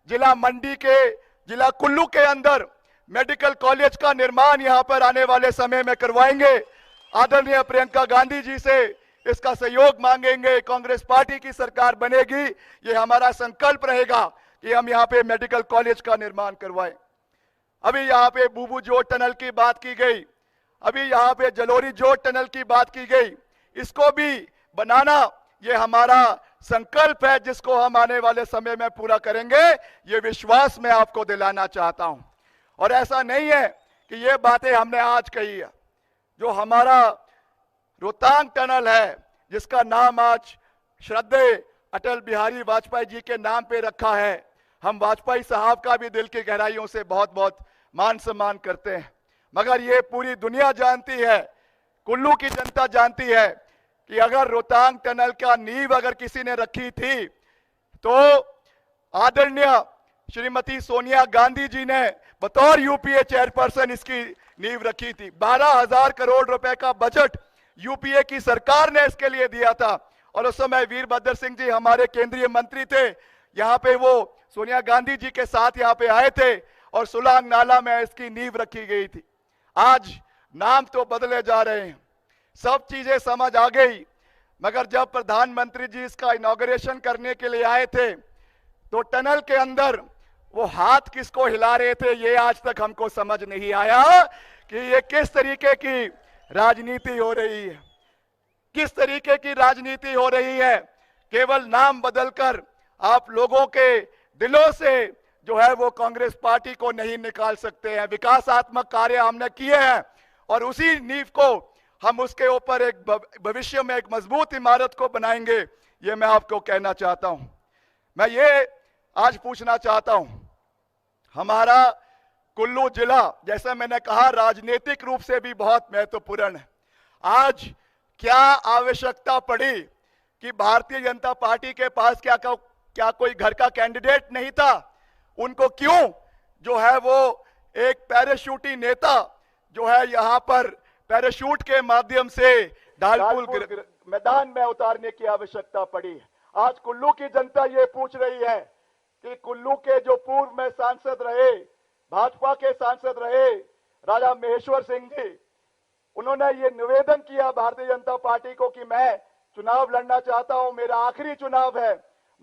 जिला मंडी के, जिला कुल्लू के अंदर मेडिकल कॉलेज का निर्माण यहां पर आने वाले समय में करवाएंगे। आदरणीय प्रियंका गांधी जी से इसका सहयोग मांगेंगे। कांग्रेस पार्टी की सरकार बनेगी, ये हमारा संकल्प रहेगा कि हम यहां पे मेडिकल कॉलेज का निर्माण करवाएं। अभी यहां पे बूबू जोत टनल की बात की गई, अभी यहां पे जलोरी जोत टनल की बात की गई, इसको भी बनाना ये हमारा संकल्प है जिसको हम आने वाले समय में पूरा करेंगे। ये विश्वास मैं आपको दिलाना चाहता हूं। और ऐसा नहीं है कि ये बातें हमने आज कही है। जो हमारा रोहतांग टनल है जिसका नाम आज श्रद्धेय अटल बिहारी वाजपेयी जी के नाम पे रखा है, हम वाजपेयी साहब का भी दिल की गहराइयों से बहुत बहुत मान सम्मान करते हैं, मगर ये पूरी दुनिया जानती है, कुल्लू की जनता जानती है कि अगर रोहतांग टनल का नींव अगर किसी ने रखी थी तो आदरणीय श्रीमती सोनिया गांधी जी ने बतौर यूपीए चेयरपर्सन इसकी नींव रखी थी। 12,000 करोड़ रुपए का बजट यूपीए की सरकार ने इसके लिए दिया था और उस समय वीरभद्र सिंह जी हमारे केंद्रीय मंत्री थे। यहाँ पे वो सोनिया गांधी जी के साथ यहाँ पे आए थे और सुलांग नाला में इसकी नींव रखी गई थी। आज नाम तो बदले जा रहे हैं, सब चीजें समझ आ गई, मगर जब प्रधानमंत्री जी इसका इनॉग्रेशन करने के लिए आए थे तो टनल के अंदर वो हाथ किसको हिला रहे थे ये आज तक हमको समझ नहीं आया कि ये किस तरीके की राजनीति हो रही है, किस तरीके की राजनीति हो रही है। केवल नाम बदलकर आप लोगों के दिलों से जो है वो कांग्रेस पार्टी को नहीं निकाल सकते हैं। विकासात्मक कार्य हमने किए हैं और उसी नींव को हम उसके ऊपर एक भविष्य में एक मजबूत इमारत को बनाएंगे, ये मैं आपको कहना चाहता हूं। मैं ये आज पूछना चाहता हूं, हमारा कुल्लू जिला जैसा मैंने कहा राजनीतिक रूप से भी बहुत महत्वपूर्ण है। आज क्या आवश्यकता पड़ी कि भारतीय जनता पार्टी के पास क्या कोई घर का कैंडिडेट नहीं था, उनको क्यों जो है वो एक पैराशूटी नेता जो है यहाँ पर पैराशूट के माध्यम से ढालपुर मैदान में उतारने की आवश्यकता पड़ी। आज कुल्लू की जनता ये पूछ रही है कि कुल्लू के जो पूर्व में सांसद रहे, भाजपा के सांसद रहे राजा महेश्वर सिंह जी, उन्होंने ये निवेदन किया भारतीय जनता पार्टी को कि मैं चुनाव लड़ना चाहता हूं, मेरा आखिरी चुनाव है,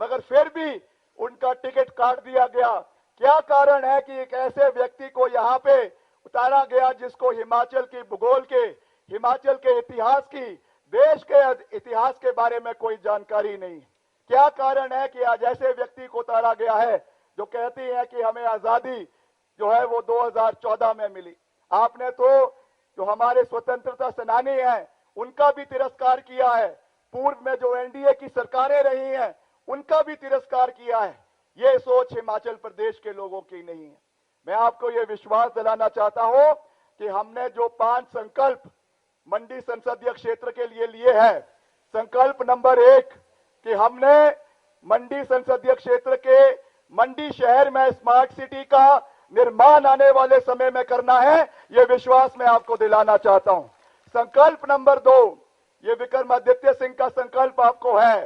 मगर फिर भी उनका टिकट काट दिया गया। क्या कारण है कि एक ऐसे व्यक्ति को यहाँ पे उतारा गया जिसको हिमाचल की भूगोल के, हिमाचल के इतिहास की, देश के इतिहास के बारे में कोई जानकारी नहीं। क्या कारण है कि आज ऐसे व्यक्ति को उतारा गया है जो कहती है कि हमें आजादी जो है वो 2014 में मिली। आपने तो जो हमारे स्वतंत्रता सेनानी हैं उनका भी तिरस्कार किया है, पूर्व में जो एनडीए की सरकारें रही हैं उनका भी तिरस्कार किया है। ये सोच हिमाचल प्रदेश के लोगों की नहीं है। मैं आपको ये विश्वास दिलाना चाहता हूं कि हमने जो 5 संकल्प मंडी संसदीय क्षेत्र के लिए है, संकल्प नंबर 1 कि हमने मंडी संसदीय क्षेत्र के मंडी शहर में स्मार्ट सिटी का निर्माण आने वाले समय में करना है, ये विश्वास मैं आपको दिलाना चाहता हूं। संकल्प नंबर 2, ये विक्रमादित्य सिंह का संकल्प आपको है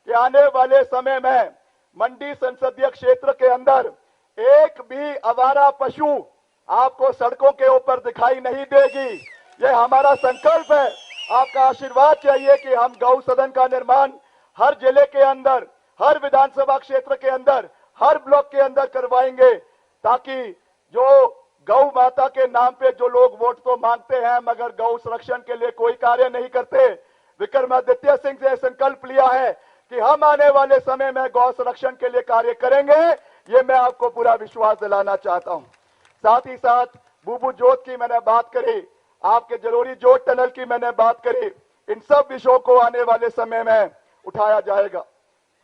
कि आने वाले समय में मंडी संसदीय क्षेत्र के अंदर एक भी आवारा पशु आपको सड़कों के ऊपर दिखाई नहीं देगी। ये हमारा संकल्प है। आपका आशीर्वाद चाहिए कि हम गौ सदन का निर्माण हर जिले के अंदर, हर विधानसभा क्षेत्र के अंदर, हर ब्लॉक के अंदर करवाएंगे, ताकि जो गौ माता के नाम पे जो लोग वोट तो मांगते हैं मगर गौ संरक्षण के लिए कोई कार्य नहीं करते। विक्रमादित्य सिंह से संकल्प लिया है कि हम आने वाले समय में गौ संरक्षण के लिए कार्य करेंगे। ये मैं आपको पूरा विश्वास दिलाना चाहता हूं। साथ ही साथ बुबू जोत की मैंने बात करी, आपके जरूरी जोत टनल की मैंने बात करी। इन सब विषयों को आने वाले समय में उठाया जाएगा।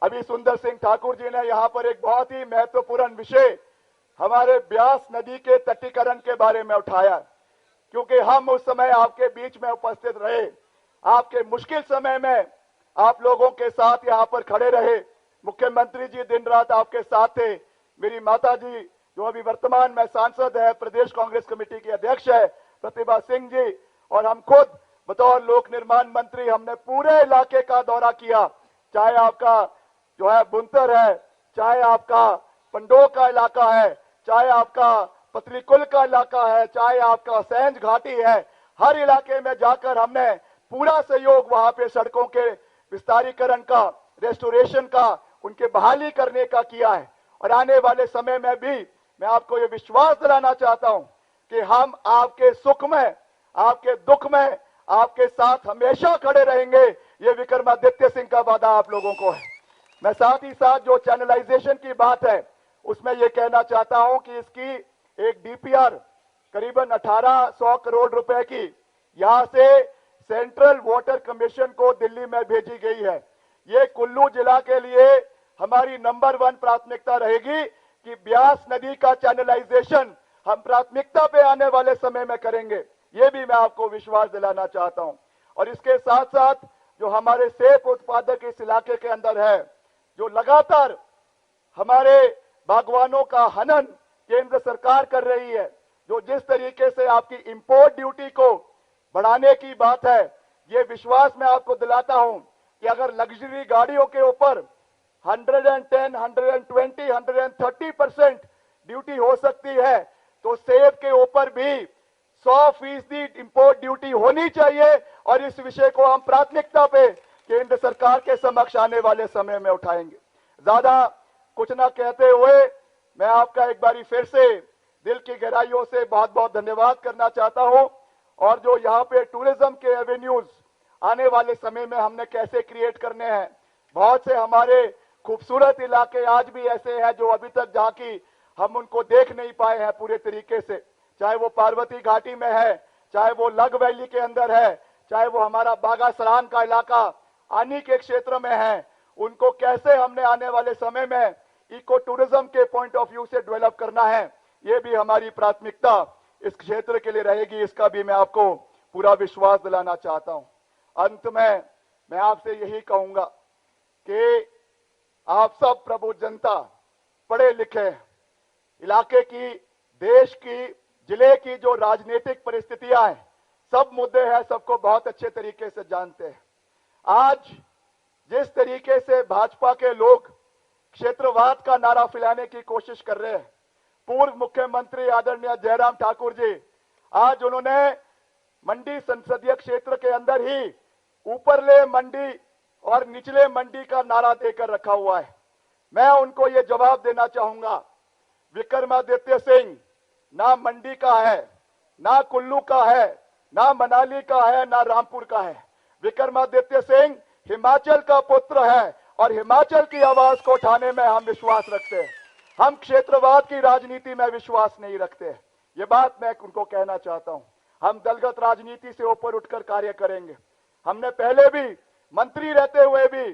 अभी सुंदर सिंह ठाकुर जी ने यहाँ पर एक बहुत ही महत्वपूर्ण विषय हमारे ब्यास नदी के तटीकरण के बारे में उठाया, क्योंकि हम उस समय आपके बीच में उपस्थित रहे। आपके मुश्किल समय में आप लोगों के साथ यहाँ पर खड़े रहे। मुख्यमंत्री जी दिन रात आपके साथ थे। मेरी माता जी जो अभी वर्तमान में सांसद है, प्रदेश कांग्रेस कमेटी की अध्यक्ष है, प्रतिभा सिंह जी, और हम खुद बतौर लोक निर्माण मंत्री हमने पूरे इलाके का दौरा किया। चाहे आपका जो है बुंतर है, चाहे आपका पंडो का इलाका है, चाहे आपका पतलीकुल का इलाका है, चाहे आपका सैंज घाटी है, हर इलाके में जाकर हमने पूरा सहयोग वहां पे सड़कों के विस्तारीकरण का, रेस्टोरेशन का, उनके बहाली करने का किया है। और आने वाले समय में भी मैं आपको ये विश्वास दिलाना चाहता हूं कि हम आपके सुख में, आपके दुख में आपके साथ हमेशा खड़े रहेंगे। ये विक्रमादित्य सिंह का वादा आप लोगों को है। मैं साथ ही साथ जो चैनलाइजेशन की बात है उसमें यह कहना चाहता हूं कि इसकी एक डीपीआर करीबन 1800 करोड़ रुपए की यहां से सेंट्रल वाटर कमीशन को दिल्ली में भेजी गई है। ये कुल्लू जिला के लिए हमारी नंबर 1 प्राथमिकता रहेगी कि ब्यास नदी का चैनलाइजेशन हम प्राथमिकता पे आने वाले समय में करेंगे। ये भी मैं आपको विश्वास दिलाना चाहता हूं। और इसके साथ साथ जो हमारे सेब उत्पादक इस इलाके के अंदर है, जो लगातार हमारे बागवानों का हनन केंद्र सरकार कर रही है, जो जिस तरीके से आपकी इंपोर्ट ड्यूटी को बढ़ाने की बात है, ये विश्वास मैं आपको दिलाता हूं कि अगर लग्जरी गाड़ियों के ऊपर 110, 120, 130% ड्यूटी हो सकती है, तो सेब के ऊपर भी 100% इंपोर्ट ड्यूटी होनी चाहिए। और इस विषय को हम प्राथमिकता पे केंद्र सरकार के समक्ष आने वाले समय में उठाएंगे। ज्यादा कुछ ना कहते हुए मैं आपका एक बारी फिर से दिल की गहराइयों से बहुत बहुत धन्यवाद करना चाहता हूं। और जो यहाँ पे टूरिज्म के एवेन्यूज आने वाले समय में हमने कैसे क्रिएट करने हैं, बहुत से हमारे खूबसूरत इलाके आज भी ऐसे हैं जो अभी तक जहाँ की हम उनको देख नहीं पाए हैं पूरे तरीके से, चाहे वो पार्वती घाटी में है, चाहे वो लग वैली के अंदर है, चाहे वो हमारा बागा सरान का इलाका आनी के क्षेत्र में है। उनको कैसे हमने आने वाले समय में इको टूरिज्म के पॉइंट ऑफ व्यू से डेवलप करना है, ये भी हमारी प्राथमिकता इस क्षेत्र के लिए रहेगी। इसका भी मैं आपको पूरा विश्वास दिलाना चाहता हूं। अंत में मैं आपसे यही कहूंगा कि आप सब प्रबुद्ध जनता, पढ़े लिखे, इलाके की, देश की, जिले की जो राजनीतिक परिस्थितियां हैं, सब मुद्दे हैं, सबको बहुत अच्छे तरीके से जानते हैं। आज जिस तरीके से भाजपा के लोग क्षेत्रवाद का नारा फैलाने की कोशिश कर रहे हैं, पूर्व मुख्यमंत्री आदरणीय जयराम ठाकुर जी आज उन्होंने मंडी संसदीय क्षेत्र के अंदर ही ऊपरले मंडी और निचले मंडी का नारा देकर रखा हुआ है। मैं उनको ये जवाब देना चाहूंगा, विक्रमादित्य सिंह ना मंडी का है, ना कुल्लू का है, ना मनाली का है, ना रामपुर का है। विक्रमादित्य सिंह हिमाचल का पुत्र है और हिमाचल की आवाज को उठाने में हम विश्वास रखते हैं। हम क्षेत्रवाद की राजनीति में विश्वास नहीं रखते। ये बात मैं उनको कहना चाहता हूं। हम दलगत राजनीति से ऊपर उठकर कार्य करेंगे। हमने पहले भी मंत्री रहते हुए भी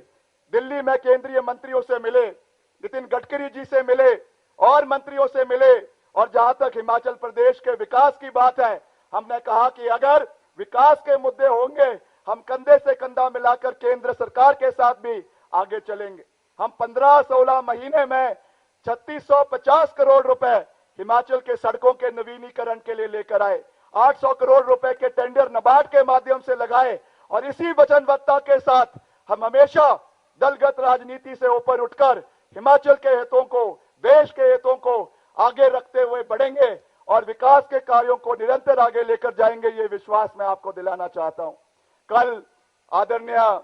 दिल्ली में केंद्रीय मंत्रियों से मिले, नितिन गडकरी जी से मिले और मंत्रियों से मिले। और जहां तक हिमाचल प्रदेश के विकास की बात है, हमने कहा कि अगर विकास के मुद्दे होंगे, हम कंधे से कंधा मिलाकर केंद्र सरकार के साथ भी आगे चलेंगे। हम 15-16 महीने में 3650 करोड़ रुपए हिमाचल के सड़कों के नवीनीकरण के लिए लेकर आए, 800 करोड़ रुपए के टेंडर नाबार्ड के माध्यम से लगाए। और इसी वचनबद्धता के साथ हम हमेशा दलगत राजनीति से ऊपर उठकर हिमाचल के हितों को, देश के हितों को आगे रखते हुए बढ़ेंगे और विकास के कार्यों को निरंतर आगे लेकर जाएंगे। ये विश्वास मैं आपको दिलाना चाहता हूं। कल आदरणीय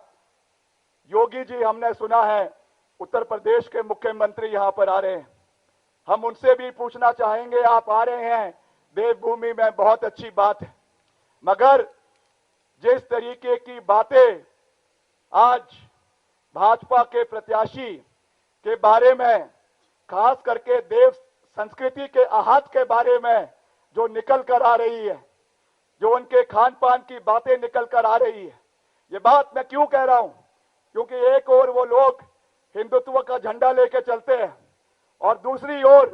योगी जी, हमने सुना है उत्तर प्रदेश के मुख्यमंत्री यहां पर आ रहे हैं। हम उनसे भी पूछना चाहेंगे, आप आ रहे हैं देवभूमि में बहुत अच्छी बात है, मगर जिस तरीके की बातें आज भाजपा के प्रत्याशी के बारे में, खास करके देव संस्कृति के आहत के बारे में जो निकल कर आ रही है, जो उनके खान पान की बातें निकल कर आ रही है, ये बात मैं क्यों कह रहा हूं? क्योंकि एक ओर वो लोग हिंदुत्व का झंडा लेके चलते हैं और दूसरी ओर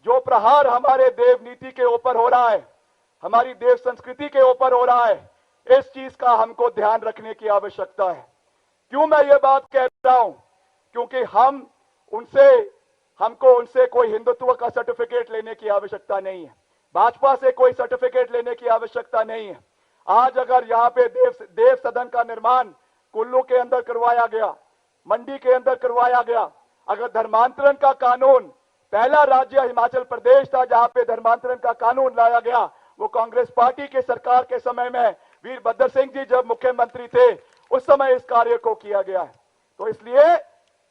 जो प्रहार हमारे देव नीति के ऊपर हो रहा है, हमारी देव संस्कृति के ऊपर हो रहा है, इस चीज का हमको ध्यान रखने की आवश्यकता है। क्यों मैं ये बात कह रहा हूं? क्योंकि हमको उनसे कोई हिंदुत्व का सर्टिफिकेट लेने की आवश्यकता नहीं है, भाजपा से कोई सर्टिफिकेट लेने की आवश्यकता नहीं है। आज अगर यहाँ पे देव सदन का निर्माण कुल्लू के अंदर करवाया गया, मंडी के अंदर करवाया गया, अगर धर्मांतरण का कानून, पहला राज्य हिमाचल प्रदेश था जहां पे धर्मांतरण का कानून लाया गया, वो कांग्रेस पार्टी के सरकार के समय में वीरभद्र सिंह जी जब मुख्यमंत्री थे उस समय इस कार्य को किया गया है। तो इसलिए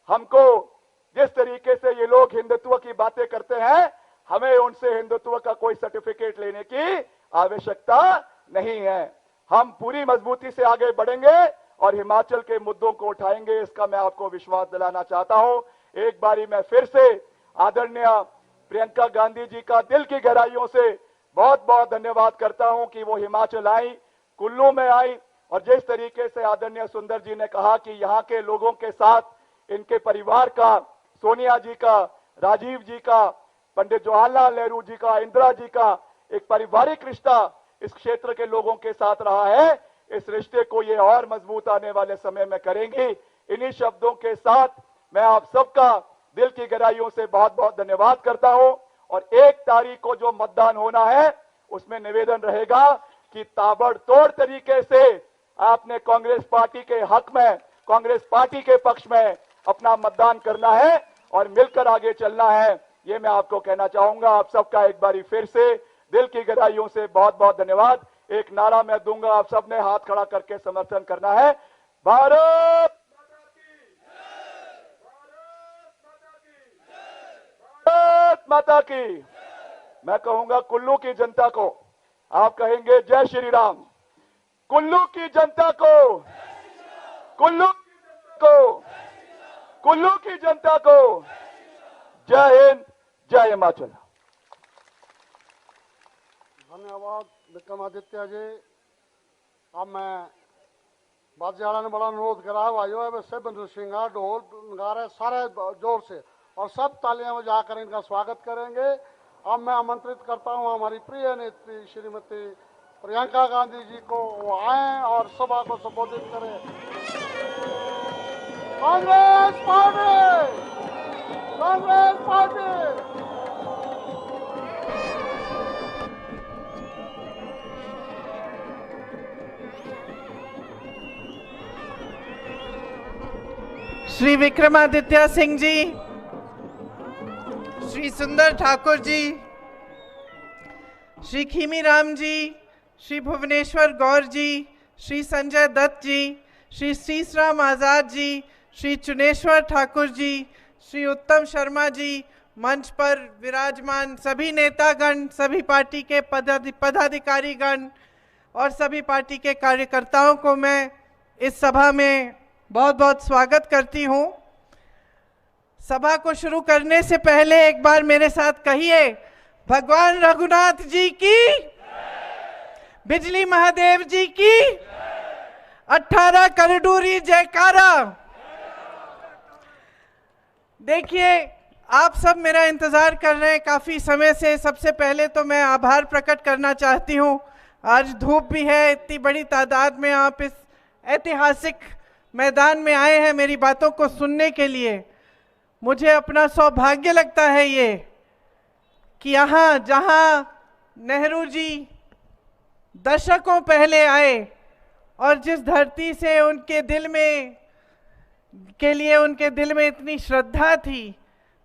हमको जिस तरीके से ये लोग हिंदुत्व की बातें करते हैं, हमें उनसे हिंदुत्व का कोई सर्टिफिकेट लेने की आवश्यकता नहीं है। हम पूरी मजबूती से आगे बढ़ेंगे और हिमाचल के मुद्दों को उठाएंगे, इसका मैं आपको विश्वास दिलाना चाहता हूं। एक बारी मैं फिर से आदरणीय प्रियंका गांधी जी का दिल की गहराइयों से बहुत बहुत धन्यवाद करता हूं कि वो हिमाचल आई, कुल्लू में आई, और जिस तरीके से आदरणीय सुंदर जी ने कहा कि यहाँ के लोगों के साथ इनके परिवार का, सोनिया जी का, राजीव जी का, पंडित जवाहरलाल नेहरू जी का, इंदिरा जी का एक पारिवारिक रिश्ता इस क्षेत्र के लोगों के साथ रहा है, इस रिश्ते को ये और मजबूत आने वाले समय में करेंगी। इन्हीं शब्दों के साथ मैं आप सबका दिल की गहराइयों से बहुत बहुत धन्यवाद करता हूं। और 1 तारीख को जो मतदान होना है उसमें निवेदन रहेगा कि ताबड़तोड़ तरीके से आपने कांग्रेस पार्टी के हक में, कांग्रेस पार्टी के पक्ष में अपना मतदान करना है और मिलकर आगे चलना है। ये मैं आपको कहना चाहूंगा। आप सबका एक बारी फिर से दिल की गहराइयों से बहुत बहुत धन्यवाद। एक नारा मैं दूंगा, आप सबने हाथ खड़ा करके समर्थन करना है। भारत माता की। मैं कहूंगा कुल्लू की जनता को, आप कहेंगे जय श्री राम। कुल्लू की जनता को, कुल्लू की जनता को जय हिंद, जय हिमाचल। धन्यवाद विक्रमादित्य जी। अब मैं बादशाह ने बड़ा अनुरोध करा भाइयों, है वैसे बंदूक सिंगा ढोल नगारे सारे जोर से और सब तालियां बजाकर इनका स्वागत करेंगे। अब मैं आमंत्रित करता हूं हमारी प्रिय नेत्री श्रीमती प्रियंका गांधी जी को, वो आए और सभा को संबोधित करें। Congress party, Congress party. श्री विक्रमादित्य सिंह जी, श्री सुंदर ठाकुर जी, श्री खीमीराम जी, श्री भुवनेश्वर गौर जी, श्री संजय दत्त जी, श्री शीशराम आजाद जी, श्री चुनेश्वर ठाकुर जी, श्री उत्तम शर्मा जी, मंच पर विराजमान सभी नेतागण, सभी पार्टी के पदाधिकारीगण और सभी पार्टी के कार्यकर्ताओं को मैं इस सभा में बहुत बहुत स्वागत करती हूं। सभा को शुरू करने से पहले एक बार मेरे साथ कहिए, भगवान रघुनाथ जी की, बिजली महादेव जी की, 18 करडूरी जयकारा। देखिए, आप सब मेरा इंतजार कर रहे हैं काफी समय से। सबसे पहले तो मैं आभार प्रकट करना चाहती हूँ। आज धूप भी है, इतनी बड़ी तादाद में आप इस ऐतिहासिक मैदान में आए हैं मेरी बातों को सुनने के लिए। मुझे अपना सौभाग्य लगता है ये कि यहाँ जहाँ नेहरू जी दशकों पहले आए और जिस धरती से उनके दिल में इतनी श्रद्धा थी,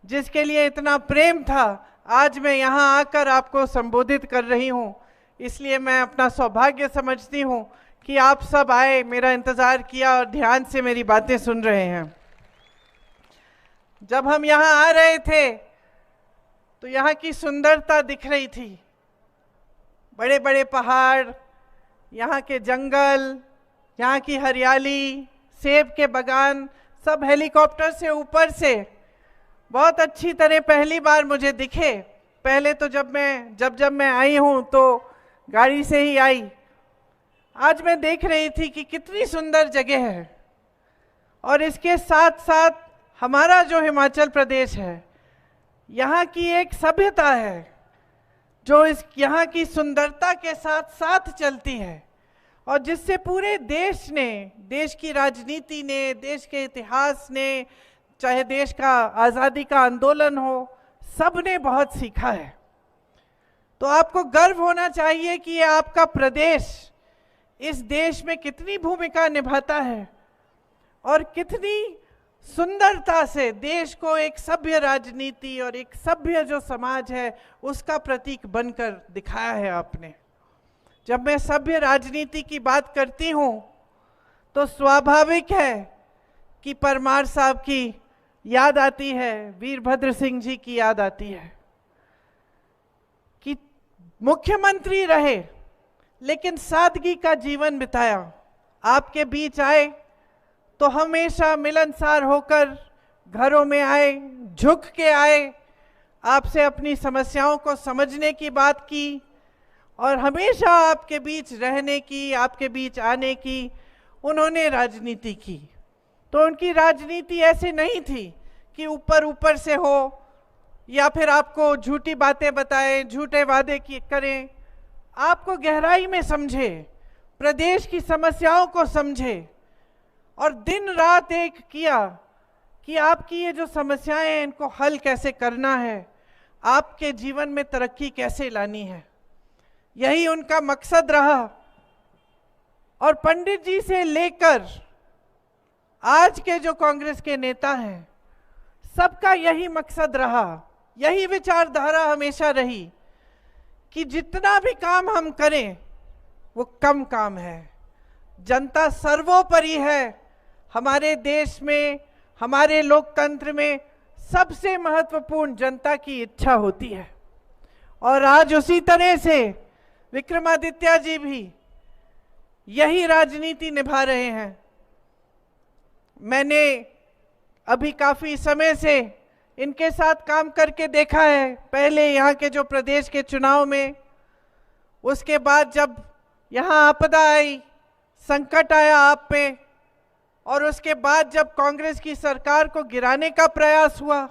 जिसके लिए इतना प्रेम था, आज मैं यहाँ आकर आपको संबोधित कर रही हूँ। इसलिए मैं अपना सौभाग्य समझती हूँ कि आप सब आए, मेरा इंतज़ार किया और ध्यान से मेरी बातें सुन रहे हैं। जब हम यहाँ आ रहे थे तो यहाँ की सुंदरता दिख रही थी, बड़े बड़े पहाड़, यहाँ के जंगल, यहाँ की हरियाली, सेब के बागान, सब हेलीकॉप्टर से ऊपर से बहुत अच्छी तरह पहली बार मुझे दिखे। पहले तो जब मैं आई हूँ तो गाड़ी से ही आई। आज मैं देख रही थी कि कितनी सुंदर जगह है। और इसके साथ साथ हमारा जो हिमाचल प्रदेश है, यहाँ की एक सभ्यता है जो यहाँ की सुंदरता के साथ साथ चलती है, और जिससे पूरे देश ने, देश की राजनीति ने, देश के इतिहास ने, चाहे देश का आज़ादी का आंदोलन हो, सब ने बहुत सीखा है। तो आपको गर्व होना चाहिए कि ये आपका प्रदेश इस देश में कितनी भूमिका निभाता है और कितनी सुंदरता से देश को एक सभ्य राजनीति और एक सभ्य जो समाज है उसका प्रतीक बनकर दिखाया है आपने। जब मैं सभ्य राजनीति की बात करती हूँ तो स्वाभाविक है कि परमार साहब की याद आती है, वीरभद्र सिंह जी की याद आती है कि मुख्यमंत्री रहे लेकिन सादगी का जीवन बिताया। आपके बीच आए तो हमेशा मिलनसार होकर घरों में आए, झुक के आए, आपसे अपनी समस्याओं को समझने की बात की और हमेशा आपके बीच रहने की, आपके बीच आने की उन्होंने राजनीति की। तो उनकी राजनीति ऐसी नहीं थी कि ऊपर ऊपर से हो या फिर आपको झूठी बातें बताएं, झूठे वादे करें। आपको गहराई में समझे, प्रदेश की समस्याओं को समझे और दिन रात एक किया कि आपकी ये जो समस्याएं हैं इनको हल कैसे करना है, आपके जीवन में तरक्की कैसे लानी है, यही उनका मकसद रहा। और पंडित जी से लेकर आज के जो कांग्रेस के नेता हैं, सबका यही मकसद रहा, यही विचारधारा हमेशा रही कि जितना भी काम हम करें वो कम काम है। जनता सर्वोपरि है। हमारे देश में, हमारे लोकतंत्र में सबसे महत्वपूर्ण जनता की इच्छा होती है। और आज उसी तरह से विक्रमादित्य जी भी यही राजनीति निभा रहे हैं। मैंने अभी काफी समय से इनके साथ काम करके देखा है, पहले यहाँ के जो प्रदेश के चुनाव में, उसके बाद जब यहाँ आपदा आई, संकट आया आप पे, और उसके बाद जब कांग्रेस की सरकार को गिराने का प्रयास हुआ,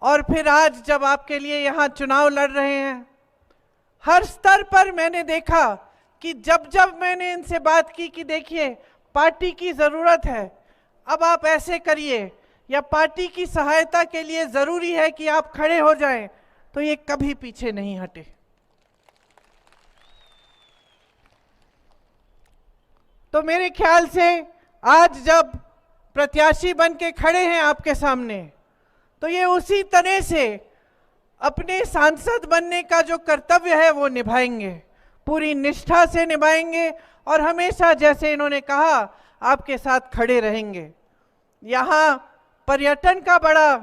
और फिर आज जब आपके लिए यहाँ चुनाव लड़ रहे हैं, हर स्तर पर मैंने देखा कि जब जब मैंने इनसे बात की कि देखिए पार्टी की ज़रूरत है, अब आप ऐसे करिए, या पार्टी की सहायता के लिए ज़रूरी है कि आप खड़े हो जाएं, तो ये कभी पीछे नहीं हटे। तो मेरे ख्याल से आज जब प्रत्याशी बन के खड़े हैं आपके सामने, तो ये उसी तरह से अपने सांसद बनने का जो कर्तव्य है वो निभाएंगे, पूरी निष्ठा से निभाएंगे और हमेशा जैसे इन्होंने कहा आपके साथ खड़े रहेंगे। यहाँ पर्यटन का बड़ा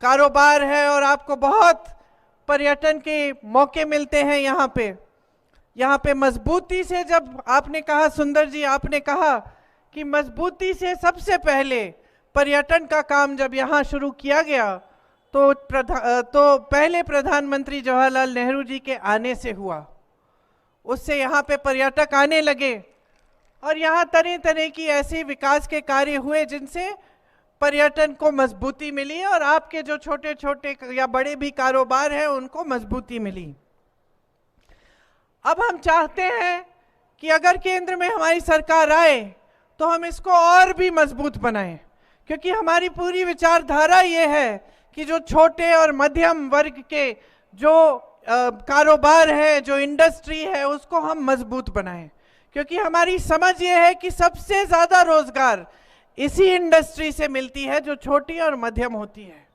कारोबार है और आपको बहुत पर्यटन के मौके मिलते हैं यहाँ पे मजबूती से, जब आपने कहा सुंदर जी, आपने कहा कि मजबूती से सबसे पहले पर्यटन का काम जब यहाँ शुरू किया गया तो पहले प्रधानमंत्री जवाहरलाल नेहरू जी के आने से हुआ। उससे यहाँ पे पर्यटक आने लगे और यहाँ तरह तरह की ऐसे विकास के कार्य हुए जिनसे पर्यटन को मजबूती मिली और आपके जो छोटे छोटे या बड़े भी कारोबार हैं उनको मजबूती मिली। अब हम चाहते हैं कि अगर केंद्र में हमारी सरकार आए तो हम इसको और भी मजबूत बनाएं, क्योंकि हमारी पूरी विचारधारा ये है कि जो छोटे और मध्यम वर्ग के जो कारोबार है, जो इंडस्ट्री है, उसको हम मजबूत बनाएं, क्योंकि हमारी समझ ये है कि सबसे ज़्यादा रोजगार इसी इंडस्ट्री से मिलती है जो छोटी और मध्यम होती है।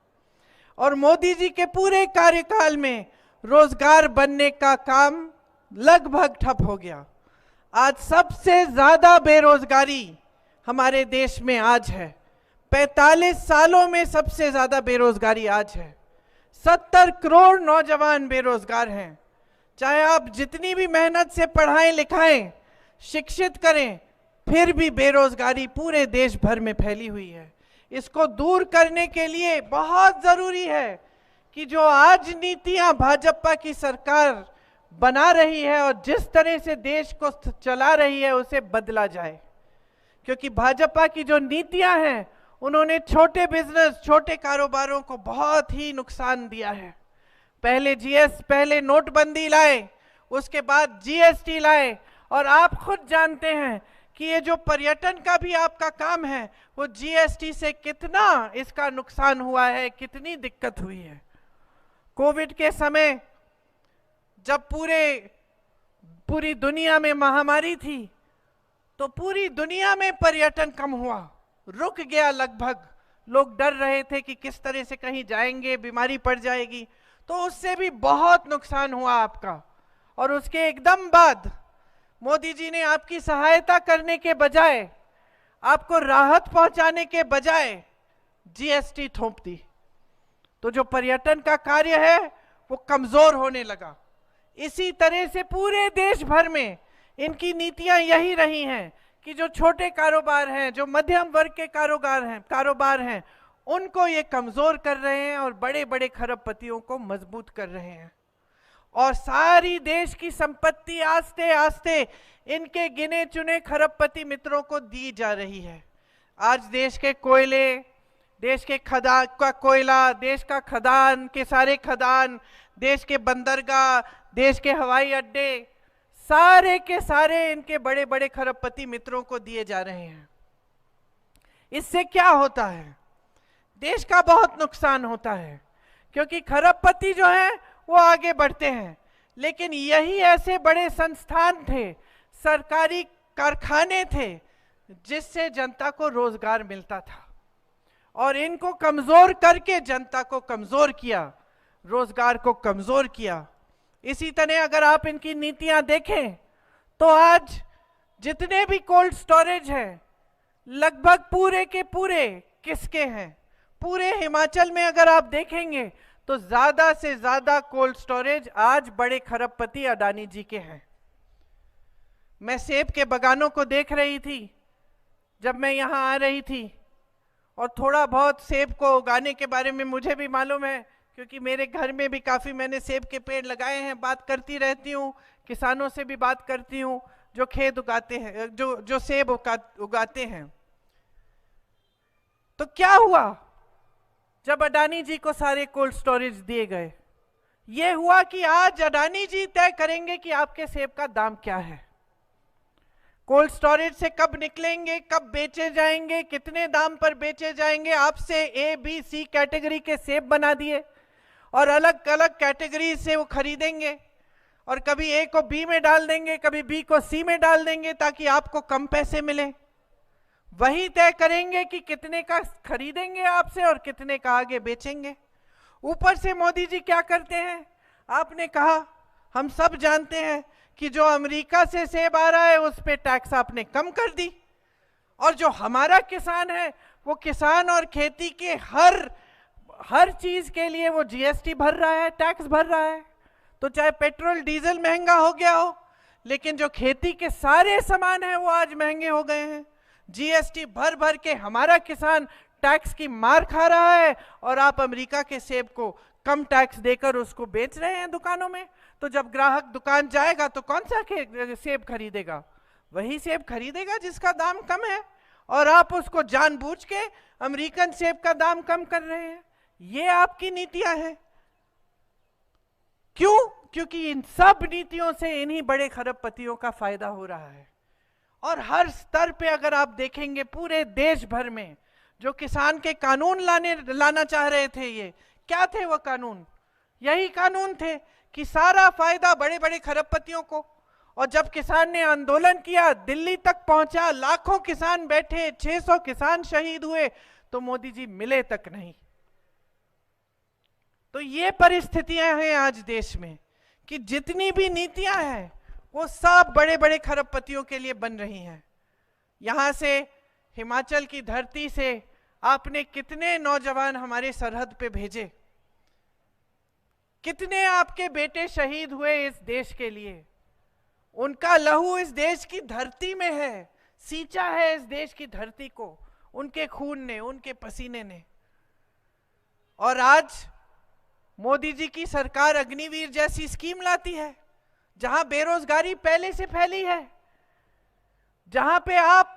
और मोदी जी के पूरे कार्यकाल में रोजगार बनने का काम लगभग ठप हो गया। आज सबसे ज़्यादा बेरोजगारी हमारे देश में आज है, 45 सालों में सबसे ज़्यादा बेरोजगारी आज है। 70 करोड़ नौजवान बेरोजगार हैं, चाहे आप जितनी भी मेहनत से पढ़ाएं लिखाएं, शिक्षित करें, फिर भी बेरोजगारी पूरे देश भर में फैली हुई है। इसको दूर करने के लिए बहुत जरूरी है कि जो आज नीतियां भाजपा की सरकार बना रही है और जिस तरह से देश को चला रही है उसे बदला जाए, क्योंकि भाजपा की जो नीतियां हैं उन्होंने छोटे बिजनेस, छोटे कारोबारों को बहुत ही नुकसान दिया है। पहले नोटबंदी लाए, उसके बाद जीएसटी लाए, और आप खुद जानते हैं कि ये जो पर्यटन का भी आपका काम है वो जीएसटी से कितना इसका नुकसान हुआ है, कितनी दिक्कत हुई है। कोविड के समय जब पूरी दुनिया में महामारी थी तो पूरी दुनिया में पर्यटन कम हुआ, रुक गया लगभग। लोग डर रहे थे कि किस तरह से कहीं जाएंगे, बीमारी पड़ जाएगी, तो उससे भी बहुत नुकसान हुआ आपका। और उसके एकदम बाद मोदी जी ने आपकी सहायता करने के बजाय, आपको राहत पहुंचाने के बजाय जीएसटी थोप दी, तो जो पर्यटन का कार्य है वो कमजोर होने लगा। इसी तरह से पूरे देश भर में इनकी नीतियां यही रही हैं कि जो छोटे कारोबार हैं, जो मध्यम वर्ग के कारोबार हैं, उनको ये कमजोर कर रहे हैं और बड़े बड़े खरबपतियों को मजबूत कर रहे हैं। और सारी देश की संपत्ति आस्ते आस्ते इनके गिने चुने खरबपति मित्रों को दी जा रही है। आज देश के कोयले, देश के कोयला, देश का खदान के सारे खदान, देश के बंदरगाह, देश के हवाई अड्डे, सारे के सारे इनके बड़े बड़े खरबपति मित्रों को दिए जा रहे हैं। इससे क्या होता है? देश का बहुत नुकसान होता है, क्योंकि खरबपति जो हैं वो आगे बढ़ते हैं, लेकिन यही ऐसे बड़े संस्थान थे, सरकारी कारखाने थे, जिससे जनता को रोजगार मिलता था, और इनको कमजोर करके जनता को कमजोर किया, रोजगार को कमजोर किया। इसी तरह अगर आप इनकी नीतियां देखें तो आज जितने भी कोल्ड स्टोरेज हैं लगभग पूरे के पूरे किसके हैं? पूरे हिमाचल में अगर आप देखेंगे तो ज्यादा से ज्यादा कोल्ड स्टोरेज आज बड़े खरबपति अडानी जी के हैं। मैं सेब के बागानों को देख रही थी जब मैं यहां आ रही थी, और थोड़ा बहुत सेब को उगाने के बारे में मुझे भी मालूम है, क्योंकि मेरे घर में भी काफी मैंने सेब के पेड़ लगाए हैं। बात करती रहती हूँ, किसानों से भी बात करती हूँ जो खेत उगाते हैं, जो सेब उगाते हैं। तो क्या हुआ जब अडानी जी को सारे कोल्ड स्टोरेज दिए गए? ये हुआ कि आज अडानी जी तय करेंगे कि आपके सेब का दाम क्या है, कोल्ड स्टोरेज से कब निकलेंगे, कब बेचे जाएंगे, कितने दाम पर बेचे जाएंगे। आपसे ए बी सी कैटेगरी के सेब बना दिए और अलग अलग कैटेगरी से वो खरीदेंगे, और कभी ए को बी में डाल देंगे, कभी बी को सी में डाल देंगे ताकि आपको कम पैसे मिले। वही तय करेंगे कि कितने का खरीदेंगे आपसे और कितने का आगे बेचेंगे। ऊपर से मोदी जी क्या करते हैं? आपने कहा, हम सब जानते हैं कि जो अमेरिका से सेब आ रहा है उस पे टैक्स आपने कम कर दी, और जो हमारा किसान है वो किसान और खेती के हर चीज के लिए वो जीएसटी भर रहा है, टैक्स भर रहा है। तो चाहे पेट्रोल डीजल महंगा हो गया हो, लेकिन जो खेती के सारे सामान हैं वो आज महंगे हो गए हैं। जीएसटी भर भर के हमारा किसान टैक्स की मार खा रहा है, और आप अमेरिका के सेब को कम टैक्स देकर उसको बेच रहे हैं दुकानों में। तो जब ग्राहक दुकान जाएगा तो कौन सा सेब खरीदेगा? वही सेब खरीदेगा जिसका दाम कम है, और आप उसको जानबूझ के अमेरिकन सेब का दाम कम कर रहे हैं। ये आपकी नीतियां हैं। क्यों? क्योंकि इन सब नीतियों से इन्हीं बड़े खरबपतियों का फायदा हो रहा है। और हर स्तर पे अगर आप देखेंगे पूरे देश भर में जो किसान के कानून लाना चाह रहे थे, ये क्या थे? वो कानून यही कानून थे कि सारा फायदा बड़े बड़े खरबपतियों को। और जब किसान ने आंदोलन किया, दिल्ली तक पहुंचा, लाखों किसान बैठे, 600 किसान शहीद हुए, तो मोदी जी मिले तक नहीं। तो ये परिस्थितियां हैं आज देश में कि जितनी भी नीतियां हैं वो सब बड़े बड़े खरबपतियों के लिए बन रही हैं। यहां से हिमाचल की धरती से आपने कितने नौजवान हमारे सरहद पे भेजे, कितने आपके बेटे शहीद हुए इस देश के लिए, उनका लहू इस देश की धरती में है, सींचा है इस देश की धरती को उनके खून ने, उनके पसीने ने। और आज मोदी जी की सरकार अग्निवीर जैसी स्कीम लाती है, जहां बेरोजगारी पहले से फैली है, जहां पे आप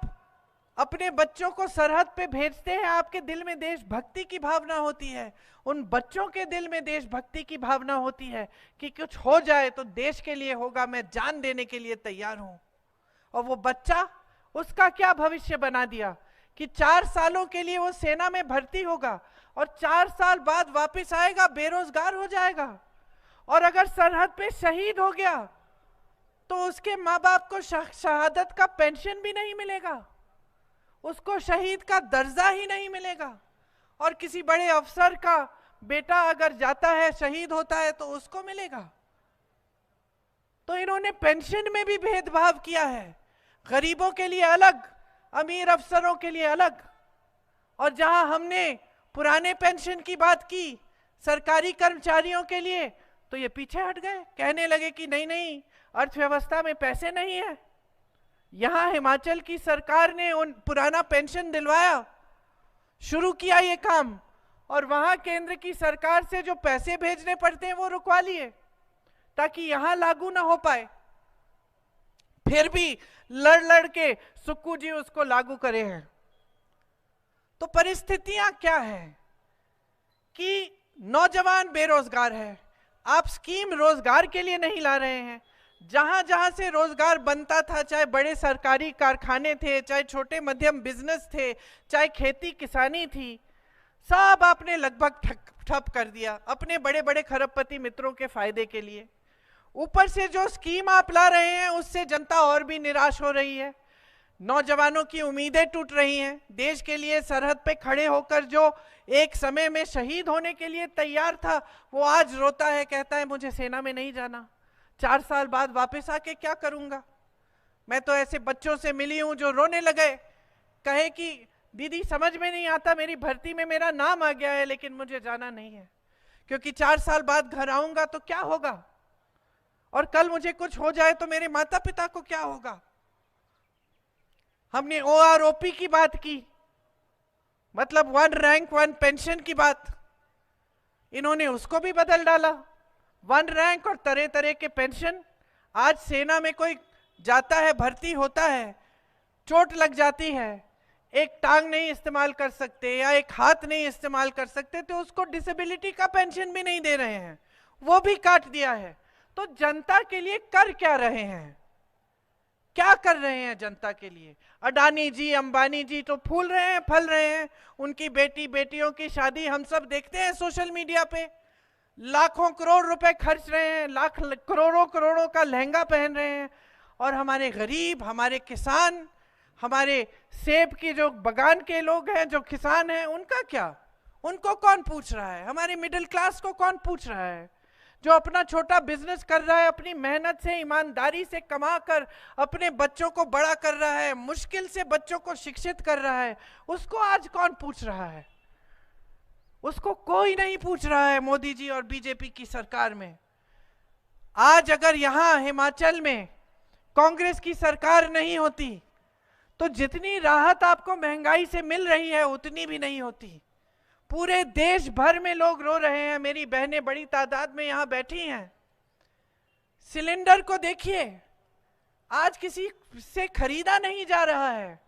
अपने बच्चों को सरहद पे भेजते हैं, आपके दिल में देशभक्ति की भावना होती है, उन बच्चों के दिल में देशभक्ति की भावना होती है कि कुछ हो जाए तो देश के लिए होगा, मैं जान देने के लिए तैयार हूं। और वो बच्चा, उसका क्या भविष्य बना दिया कि 4 सालों के लिए वो सेना में भर्ती होगा और 4 साल बाद वापस आएगा, बेरोजगार हो जाएगा। और अगर सरहद पे शहीद हो गया तो उसके माँ बाप को शहादत का पेंशन भी नहीं मिलेगा, उसको शहीद का दर्जा ही नहीं मिलेगा। और किसी बड़े अफसर का बेटा अगर जाता है, शहीद होता है, तो उसको मिलेगा। तो इन्होंने पेंशन में भी भेदभाव किया है, गरीबों के लिए अलग, अमीर अफसरों के लिए अलग। और जहां हमने पुराने पेंशन की बात की सरकारी कर्मचारियों के लिए, तो ये पीछे हट गए, कहने लगे कि नहीं नहीं, अर्थव्यवस्था में पैसे नहीं है। यहां हिमाचल की सरकार ने उन पुराना पेंशन दिलवाया, शुरू किया ये काम, और वहां केंद्र की सरकार से जो पैसे भेजने पड़ते हैं वो रुकवा लिए ताकि यहां लागू ना हो पाए। फिर भी लड़ लड़ के सुक्कू जी उसको लागू करे हैं। तो परिस्थितियां क्या है कि नौजवान बेरोजगार है, आप स्कीम रोजगार के लिए नहीं ला रहे हैं। जहां जहां से रोजगार बनता था, चाहे बड़े सरकारी कारखाने थे, चाहे छोटे मध्यम बिजनेस थे, चाहे खेती किसानी थी, सब आपने लगभग ठप कर दिया अपने बड़े बड़े खरबपति मित्रों के फायदे के लिए। ऊपर से जो स्कीम आप ला रहे हैं उससे जनता और भी निराश हो रही है, नौजवानों की उम्मीदें टूट रही हैं। देश के लिए सरहद पे खड़े होकर जो एक समय में शहीद होने के लिए तैयार था, वो आज रोता है, कहता है मुझे सेना में नहीं जाना, 4 साल बाद वापस आके क्या करूंगा। मैं तो ऐसे बच्चों से मिली हूं जो रोने लगे, कहे कि दीदी समझ में नहीं आता, मेरी भर्ती में मेरा नाम आ गया है लेकिन मुझे जाना नहीं है, क्योंकि 4 साल बाद घर आऊंगा तो क्या होगा, और कल मुझे कुछ हो जाए तो मेरे माता पिता को क्या होगा। हमने OROP की बात की, मतलब 1 रैंक 1 पेंशन की बात, इन्होंने उसको भी बदल डाला। 1 रैंक और तरह तरह के पेंशन। आज सेना में कोई जाता है, भर्ती होता है, चोट लग जाती है, एक टांग नहीं इस्तेमाल कर सकते या एक हाथ नहीं इस्तेमाल कर सकते, तो उसको डिसेबिलिटी का पेंशन भी नहीं दे रहे हैं, वो भी काट दिया है। तो जनता के लिए कर क्या रहे हैं, क्या कर रहे हैं जनता के लिए। अडानी जी, अंबानी जी तो फूल रहे हैं, फल रहे हैं, उनकी बेटियों की शादी हम सब देखते हैं सोशल मीडिया पे, लाखों करोड़ रुपए खर्च रहे हैं, लाख करोड़ों का लहंगा पहन रहे हैं। और हमारे गरीब, हमारे किसान, हमारे सेब की जो बगान के लोग हैं, जो किसान हैं, उनका क्या, उनको कौन पूछ रहा है। हमारे मिडिल क्लास को कौन पूछ रहा है, जो अपना छोटा बिजनेस कर रहा है, अपनी मेहनत से, ईमानदारी से कमा कर अपने बच्चों को बड़ा कर रहा है, मुश्किल से बच्चों को शिक्षित कर रहा है, उसको आज कौन पूछ रहा है। उसको कोई नहीं पूछ रहा है मोदी जी और बीजेपी की सरकार में। आज अगर यहां हिमाचल में कांग्रेस की सरकार नहीं होती तो जितनी राहत आपको महंगाई से मिल रही है उतनी भी नहीं होती। पूरे देश भर में लोग रो रहे हैं, मेरी बहनें बड़ी तादाद में यहां बैठी हैं। सिलेंडर को देखिए, आज किसी से खरीदा नहीं जा रहा है।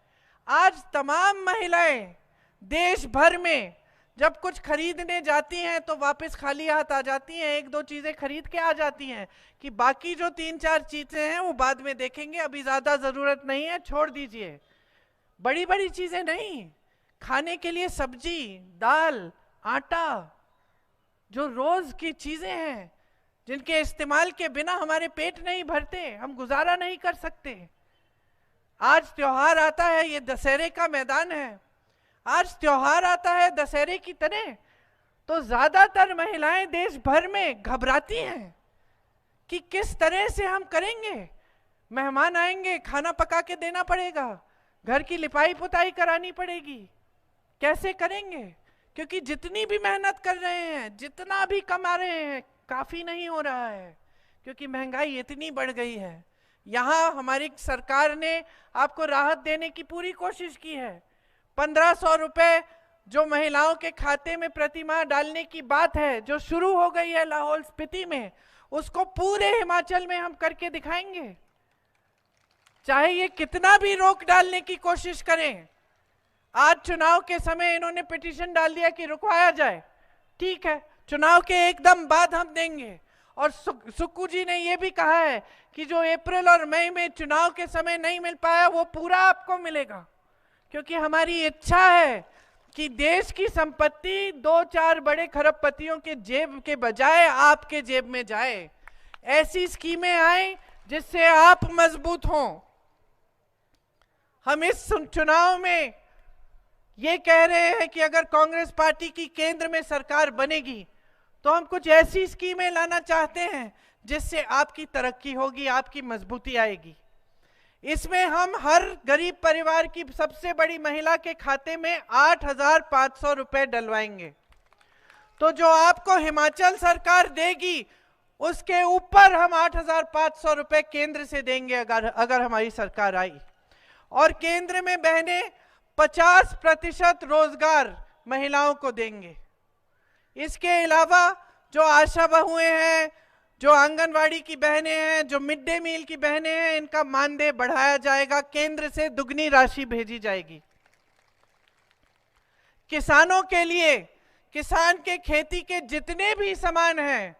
आज तमाम महिलाएं देश भर में जब कुछ खरीदने जाती हैं तो वापस खाली हाथ आ जाती हैं, 1-2 चीजें खरीद के आ जाती हैं कि बाकी जो 3-4 चीजें हैं वो बाद में देखेंगे, अभी ज्यादा जरूरत नहीं है, छोड़ दीजिए। बड़ी बड़ी चीजें नहीं, खाने के लिए सब्जी, दाल, आटा, जो रोज की चीजें हैं जिनके इस्तेमाल के बिना हमारे पेट नहीं भरते, हम गुजारा नहीं कर सकते। आज त्योहार आता है, ये दशहरे का मैदान है, आज त्योहार आता है दशहरे की तरह, तो ज्यादातर महिलाएं देश भर में घबराती हैं कि किस तरह से हम करेंगे। मेहमान आएंगे, खाना पका के देना पड़ेगा, घर की लिपाई पुताई करानी पड़ेगी, कैसे करेंगे। क्योंकि जितनी भी मेहनत कर रहे हैं, जितना भी कमा रहे हैं, काफी नहीं हो रहा है, क्योंकि महंगाई इतनी बढ़ गई है। यहाँ हमारी सरकार ने आपको राहत देने की पूरी कोशिश की है। 1500 रुपए जो महिलाओं के खाते में प्रति माह डालने की बात है, जो शुरू हो गई है लाहौल स्पीति में, उसको पूरे हिमाचल में हम करके दिखाएंगे। चाहे ये कितना भी रोक डालने की कोशिश करें। आज चुनाव के समय इन्होंने पिटीशन डाल दिया कि रुकवाया जाए, ठीक है, चुनाव के एकदम बाद हम देंगे। और सुक्कू जी ने यह भी कहा है कि जो अप्रैल और मई में चुनाव के समय नहीं मिल पाया वो पूरा आपको मिलेगा, क्योंकि हमारी इच्छा है कि देश की संपत्ति 2-4 बड़े खरबपतियों के जेब के बजाय आपके जेब में जाए। ऐसी स्कीमें आए जिससे आप मजबूत हों। हम इस चुनाव में ये कह रहे हैं कि अगर कांग्रेस पार्टी की केंद्र में सरकार बनेगी तो हम कुछ ऐसी स्कीमें लाना चाहते हैं जिससे आपकी तरक्की होगी, आपकी मजबूती आएगी। इसमें हम हर गरीब परिवार की सबसे बड़ी महिला के खाते में 8,500 रुपए डलवाएंगे। तो जो आपको हिमाचल सरकार देगी उसके ऊपर हम 8,500 रुपए केंद्र से देंगे अगर हमारी सरकार आई। और केंद्र में बहने 50% रोजगार महिलाओं को देंगे। इसके अलावा जो आशा बहुएं हैं, जो आंगनवाड़ी की बहनें हैं, जो मिड डे मील की बहनें हैं, इनका मानदेय बढ़ाया जाएगा, केंद्र से दुगनी राशि भेजी जाएगी। किसानों के लिए, किसान के खेती के जितने भी सामान हैं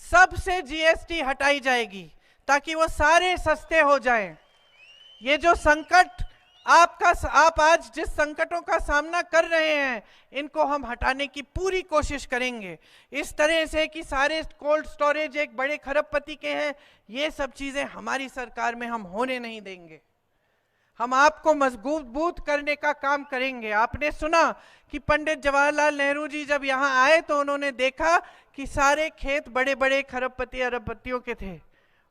सब से जीएसटी हटाई जाएगी ताकि वो सारे सस्ते हो जाएं। ये जो संकट आप आज जिस संकटों का सामना कर रहे हैं, इनको हम हटाने की पूरी कोशिश करेंगे, इस तरह से कि सारे कोल्ड स्टोरेज एक बड़े खरबपति के हैं, ये सब चीजें हमारी सरकार में हम होने नहीं देंगे। हम आपको मजबूत करने का काम करेंगे। आपने सुना कि पंडित जवाहरलाल नेहरू जी जब यहाँ आए तो उन्होंने देखा कि सारे खेत बड़े बड़े खरबपति अरबपतियों के थे,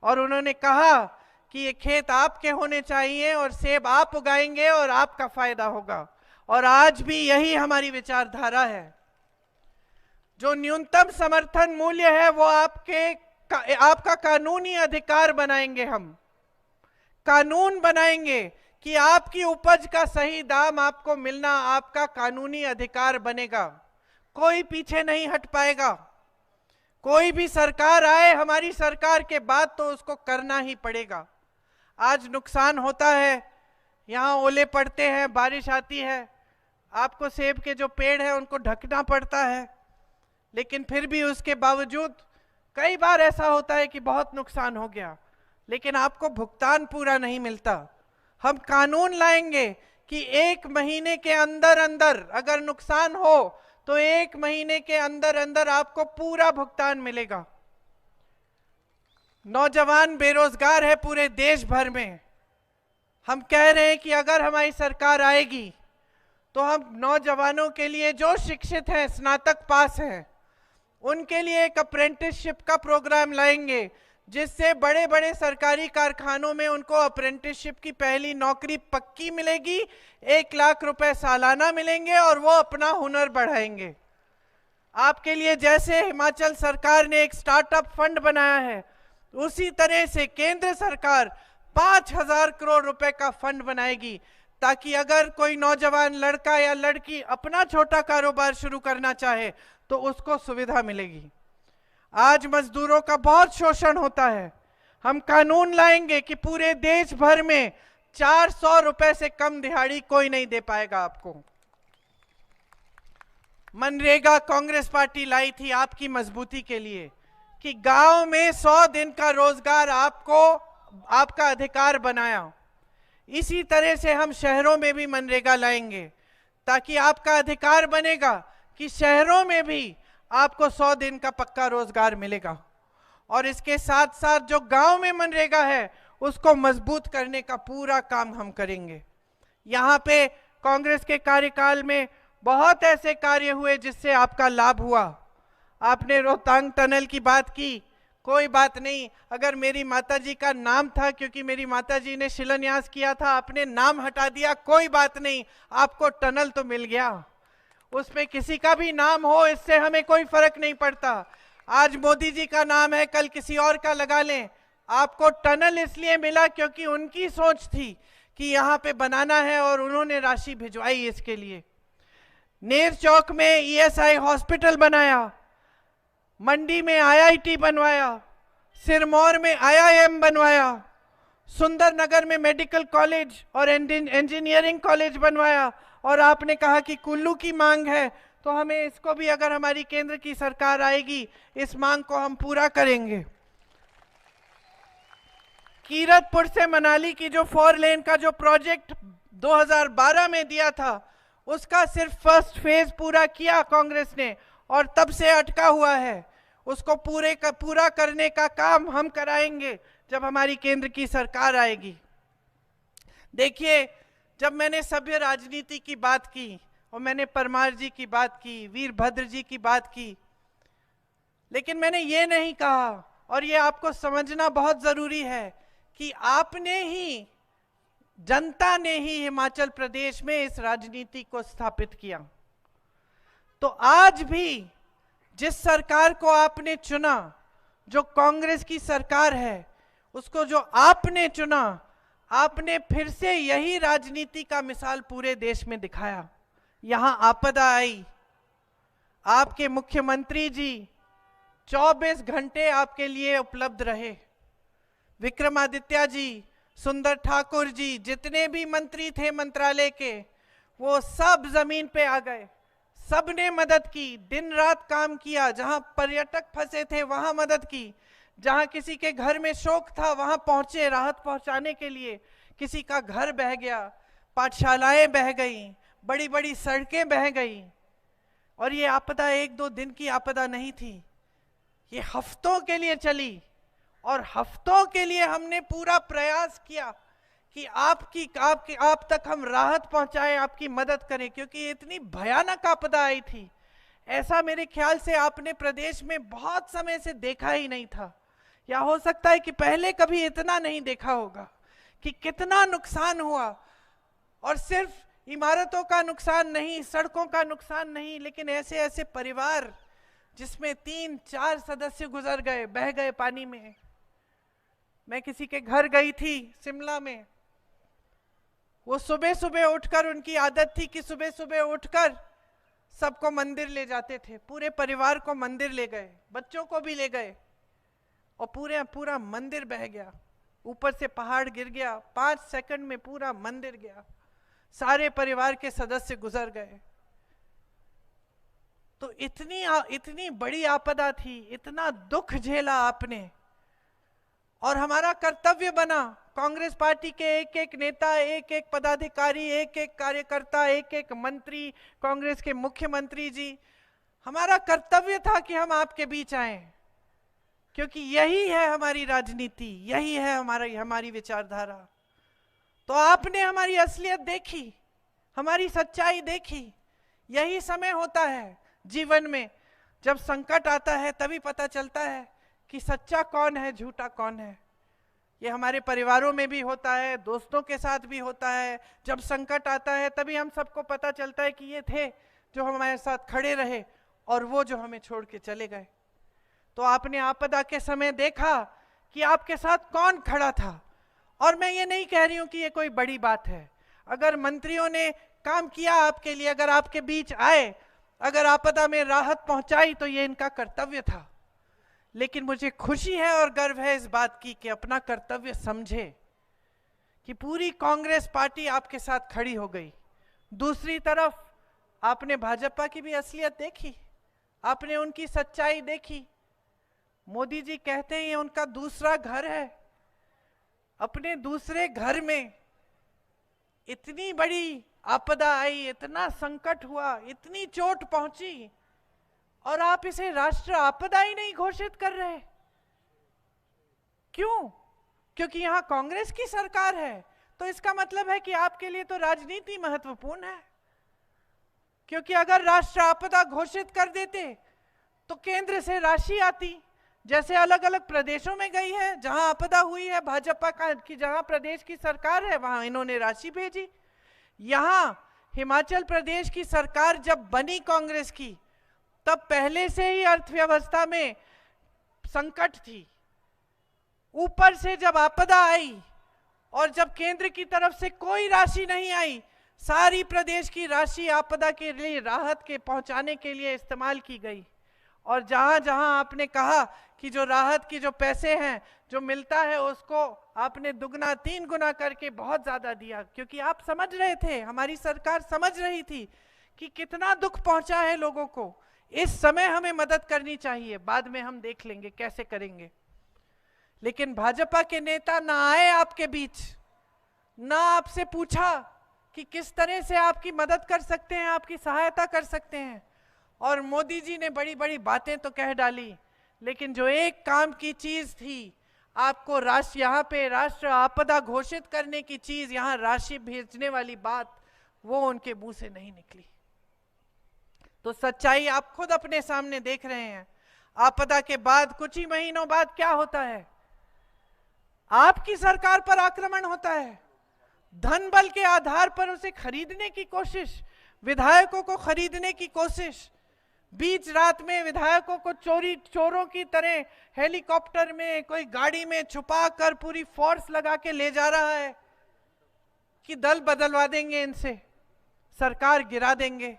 और उन्होंने कहा कि ये खेत आपके होने चाहिए और सेब आप उगाएंगे और आपका फायदा होगा। और आज भी यही हमारी विचारधारा है। जो न्यूनतम समर्थन मूल्य है वो आपका कानूनी अधिकार बनाएंगे। हम कानून बनाएंगे कि आपकी उपज का सही दाम आपको मिलना आपका कानूनी अधिकार बनेगा। कोई पीछे नहीं हट पाएगा। कोई भी सरकार आए हमारी सरकार के बाद तो उसको करना ही पड़ेगा। आज नुकसान होता है, यहाँ ओले पड़ते हैं, बारिश आती है, आपको सेब के जो पेड़ है उनको ढकना पड़ता है, लेकिन फिर भी उसके बावजूद कई बार ऐसा होता है कि बहुत नुकसान हो गया, लेकिन आपको भुगतान पूरा नहीं मिलता। हम कानून लाएंगे कि 1 महीने के अंदर अंदर अगर नुकसान हो तो 1 महीने के अंदर अंदर आपको पूरा भुगतान मिलेगा। नौजवान बेरोजगार है पूरे देश भर में। हम कह रहे हैं कि अगर हमारी सरकार आएगी तो हम नौजवानों के लिए जो शिक्षित हैं, स्नातक पास हैं, उनके लिए एक अप्रेंटिसशिप का प्रोग्राम लाएंगे जिससे बड़े बड़े सरकारी कारखानों में उनको अप्रेंटिसशिप की पहली नौकरी पक्की मिलेगी, 1 लाख रुपए सालाना मिलेंगे और वो अपना हुनर बढ़ाएंगे। आपके लिए जैसे हिमाचल सरकार ने एक स्टार्टअप फंड बनाया है, उसी तरह से केंद्र सरकार 5,000 करोड़ रुपए का फंड बनाएगी ताकि अगर कोई नौजवान लड़का या लड़की अपना छोटा कारोबार शुरू करना चाहे तो उसको सुविधा मिलेगी। आज मजदूरों का बहुत शोषण होता है। हम कानून लाएंगे कि पूरे देश भर में 400 रुपए से कम दिहाड़ी कोई नहीं दे पाएगा आपको। मनरेगा कांग्रेस पार्टी लाई थी आपकी मजबूती के लिए कि गांव में 100 दिन का रोजगार आपका अधिकार बनाया। इसी तरह से हम शहरों में भी मनरेगा लाएंगे ताकि आपका अधिकार बनेगा कि शहरों में भी आपको 100 दिन का पक्का रोजगार मिलेगा। और इसके साथ साथ जो गांव में मनरेगा है उसको मजबूत करने का पूरा काम हम करेंगे। यहाँ पे कांग्रेस के कार्यकाल में बहुत ऐसे कार्य हुए जिससे आपका लाभ हुआ। आपने रोहतांग टनल की बात की, कोई बात नहीं, अगर मेरी माताजी का नाम था क्योंकि मेरी माताजी ने शिलान्यास किया था, आपने नाम हटा दिया, कोई बात नहीं, आपको टनल तो मिल गया। उसमें किसी का भी नाम हो, इससे हमें कोई फर्क नहीं पड़ता। आज मोदी जी का नाम है, कल किसी और का लगा लें। आपको टनल इसलिए मिला क्योंकि उनकी सोच थी कि यहाँ पे बनाना है और उन्होंने राशि भिजवाई इसके लिए। नेर चौक में ईएसआई हॉस्पिटल बनाया, मंडी में आईआईटी बनवाया, सिरमौर में आईआईएम बनवाया, सुंदरनगर में मेडिकल कॉलेज और इंजीनियरिंग कॉलेज बनवाया। और आपने कहा कि कुल्लू की मांग है तो हमें इसको भी, अगर हमारी केंद्र की सरकार आएगी, इस मांग को हम पूरा करेंगे। कीरतपुर से मनाली की जो 4 लेन का जो प्रोजेक्ट 2012 में दिया था, उसका सिर्फ फर्स्ट फेज पूरा किया कांग्रेस ने और तब से अटका हुआ है। उसको पूरा करने का काम हम कराएंगे जब हमारी केंद्र की सरकार आएगी। देखिए, जब मैंने सभ्य राजनीति की बात की और मैंने परमार जी की बात की, वीरभद्र जी की बात की, लेकिन मैंने ये नहीं कहा, और ये आपको समझना बहुत जरूरी है, कि आपने ही, जनता ने ही हिमाचल प्रदेश में इस राजनीति को स्थापित किया। तो आज भी जिस सरकार को आपने चुना, जो कांग्रेस की सरकार है, उसको जो आपने चुना, आपने फिर से यही राजनीति का मिसाल पूरे देश में दिखाया। यहां आपदा आई, आपके मुख्यमंत्री जी 24 घंटे आपके लिए उपलब्ध रहे। विक्रमादित्य जी, सुंदर ठाकुर जी, जितने भी मंत्री थे मंत्रालय के, वो सब जमीन पे आ गए, सबने मदद की, दिन रात काम किया। जहां पर्यटक फंसे थे वहां मदद की, जहां किसी के घर में शोक था वहां पहुंचे राहत पहुंचाने के लिए। किसी का घर बह गया, पाठशालाएं बह गई, बड़ी बड़ी सड़कें बह गई। और ये आपदा 1-2 दिन की आपदा नहीं थी, ये हफ्तों के लिए चली। और हफ्तों के लिए हमने पूरा प्रयास किया कि आप तक हम राहत पहुंचाएं, आपकी मदद करें, क्योंकि इतनी भयानक आपदा आई थी। ऐसा मेरे ख्याल से आपने प्रदेश में बहुत समय से देखा ही नहीं था, या हो सकता है कि पहले कभी इतना नहीं देखा होगा कि कितना नुकसान हुआ। और सिर्फ इमारतों का नुकसान नहीं, सड़कों का नुकसान नहीं, लेकिन ऐसे ऐसे परिवार जिसमें 3-4 सदस्य गुजर गए, बह गए पानी में। मैं किसी के घर गई थी शिमला में, वो सुबह सुबह उठकर, उनकी आदत थी कि सुबह सुबह उठकर सबको मंदिर ले जाते थे, पूरे परिवार को मंदिर ले गए, बच्चों को भी ले गए, और पूरा मंदिर बह गया। ऊपर से पहाड़ गिर गया, 5 सेकंड में पूरा मंदिर गया, सारे परिवार के सदस्य गुजर गए। तो इतनी बड़ी आपदा थी, इतना दुख झेला आपने, और हमारा कर्तव्य बना, कांग्रेस पार्टी के एक एक नेता, एक एक पदाधिकारी, एक एक कार्यकर्ता, एक एक मंत्री, कांग्रेस के मुख्यमंत्री जी, हमारा कर्तव्य था कि हम आपके बीच आएं, क्योंकि यही है हमारी राजनीति, यही है हमारी विचारधारा। तो आपने हमारी असलियत देखी, हमारी सच्चाई देखी। यही समय होता है जीवन में, जब संकट आता है तभी पता चलता है कि सच्चा कौन है, झूठा कौन है। ये हमारे परिवारों में भी होता है, दोस्तों के साथ भी होता है। जब संकट आता है तभी हम सबको पता चलता है कि ये थे जो हमारे साथ खड़े रहे और वो जो हमें छोड़ के चले गए। तो आपने आपदा के समय देखा कि आपके साथ कौन खड़ा था। और मैं ये नहीं कह रही हूं कि ये कोई बड़ी बात है, अगर मंत्रियों ने काम किया आपके लिए, अगर आपके बीच आए, अगर आपदा में राहत पहुंचाई, तो ये इनका कर्तव्य था। लेकिन मुझे खुशी है और गर्व है इस बात की कि अपना कर्तव्य समझे कि पूरी कांग्रेस पार्टी आपके साथ खड़ी हो गई। दूसरी तरफ आपने भाजपा की भी असलियत देखी, आपने उनकी सच्चाई देखी। मोदी जी कहते हैं ये उनका दूसरा घर है। अपने दूसरे घर में इतनी बड़ी आपदा आई, इतना संकट हुआ, इतनी चोट पहुंची, और आप इसे राष्ट्र आपदा ही नहीं घोषित कर रहे। क्यों? क्योंकि यहां कांग्रेस की सरकार है, तो इसका मतलब है कि आपके लिए तो राजनीति महत्वपूर्ण है। क्योंकि अगर राष्ट्र आपदा घोषित कर देते तो केंद्र से राशि आती, जैसे अलग अलग प्रदेशों में गई है, जहां आपदा हुई है भाजपा की, जहां प्रदेश की सरकार है वहां इन्होंने राशि भेजी। यहां हिमाचल प्रदेश की सरकार जब बनी कांग्रेस की, तब पहले से ही अर्थव्यवस्था में संकट थी, ऊपर से जब आपदा आई और जब केंद्र की तरफ से कोई राशि नहीं आई, सारी प्रदेश की राशि आपदा के लिए राहत के पहुंचाने के लिए इस्तेमाल की गई। और जहां जहां आपने कहा कि जो राहत की जो पैसे हैं जो मिलता है उसको आपने दुगना 3 गुना करके बहुत ज्यादा दिया, क्योंकि आप समझ रहे थे, हमारी सरकार समझ रही थी कि कितना दुख पहुंचा है लोगों को। इस समय हमें मदद करनी चाहिए, बाद में हम देख लेंगे कैसे करेंगे। लेकिन भाजपा के नेता ना आए आपके बीच, ना आपसे पूछा कि किस तरह से आपकी मदद कर सकते हैं, आपकी सहायता कर सकते हैं। और मोदी जी ने बड़ी बड़ी बातें तो कह डाली, लेकिन जो एक काम की चीज थी, आपको राष्ट्र, यहाँ पे राष्ट्र आपदा घोषित करने की चीज, यहाँ राशि भेजने वाली बात, वो उनके मुंह से नहीं निकली। तो सच्चाई आप खुद अपने सामने देख रहे हैं। आपदा के बाद कुछ ही महीनों बाद क्या होता है? आपकी सरकार पर आक्रमण होता है, धन बल के आधार पर उसे खरीदने की कोशिश, विधायकों को खरीदने की कोशिश। बीच रात में विधायकों को चोरों की तरह हेलीकॉप्टर में, कोई गाड़ी में छुपा कर पूरी फोर्स लगा के ले जा रहा है कि दल बदलवा देंगे, इनसे सरकार गिरा देंगे।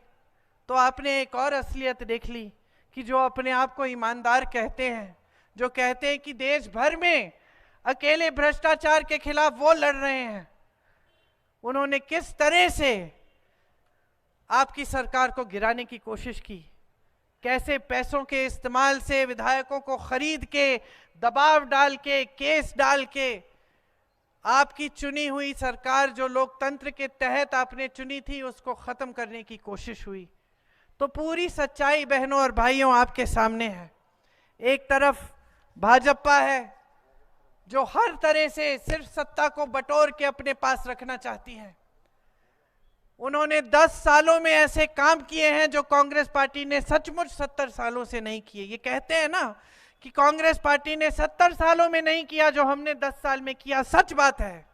तो आपने एक और असलियत देख ली कि जो अपने आप को ईमानदार कहते हैं, जो कहते हैं कि देश भर में अकेले भ्रष्टाचार के खिलाफ वो लड़ रहे हैं, उन्होंने किस तरह से आपकी सरकार को गिराने की कोशिश की। कैसे पैसों के इस्तेमाल से विधायकों को खरीद के, दबाव डाल के, केस डाल के आपकी चुनी हुई सरकार, जो लोकतंत्र के तहत आपने चुनी थी, उसको खत्म करने की कोशिश हुई। तो पूरी सच्चाई बहनों और भाइयों आपके सामने है। एक तरफ भाजपा है जो हर तरह से सिर्फ सत्ता को बटोर के अपने पास रखना चाहती है। उन्होंने 10 सालों में ऐसे काम किए हैं जो कांग्रेस पार्टी ने सचमुच 70 सालों से नहीं किए। ये कहते हैं ना कि कांग्रेस पार्टी ने 70 सालों में नहीं किया जो हमने 10 साल में किया, सच बात है।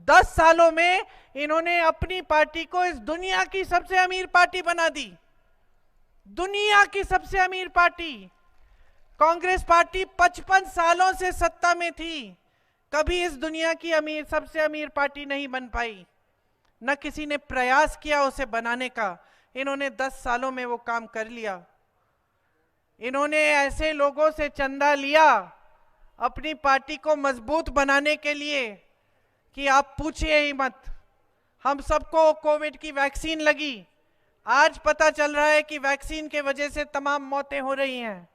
10 सालों में इन्होंने अपनी पार्टी को इस दुनिया की सबसे अमीर पार्टी बना दी, दुनिया की सबसे अमीर पार्टी। कांग्रेस पार्टी 55 सालों से सत्ता में थी, कभी इस दुनिया की सबसे अमीर पार्टी नहीं बन पाई, न किसी ने प्रयास किया उसे बनाने का। इन्होंने 10 सालों में वो काम कर लिया। इन्होंने ऐसे लोगों से चंदा लिया अपनी पार्टी को मजबूत बनाने के लिए कि आप पूछिए ही मत। हम सबको कोविड की वैक्सीन लगी, आज पता चल रहा है कि वैक्सीन के वजह से तमाम मौतें हो रही हैं।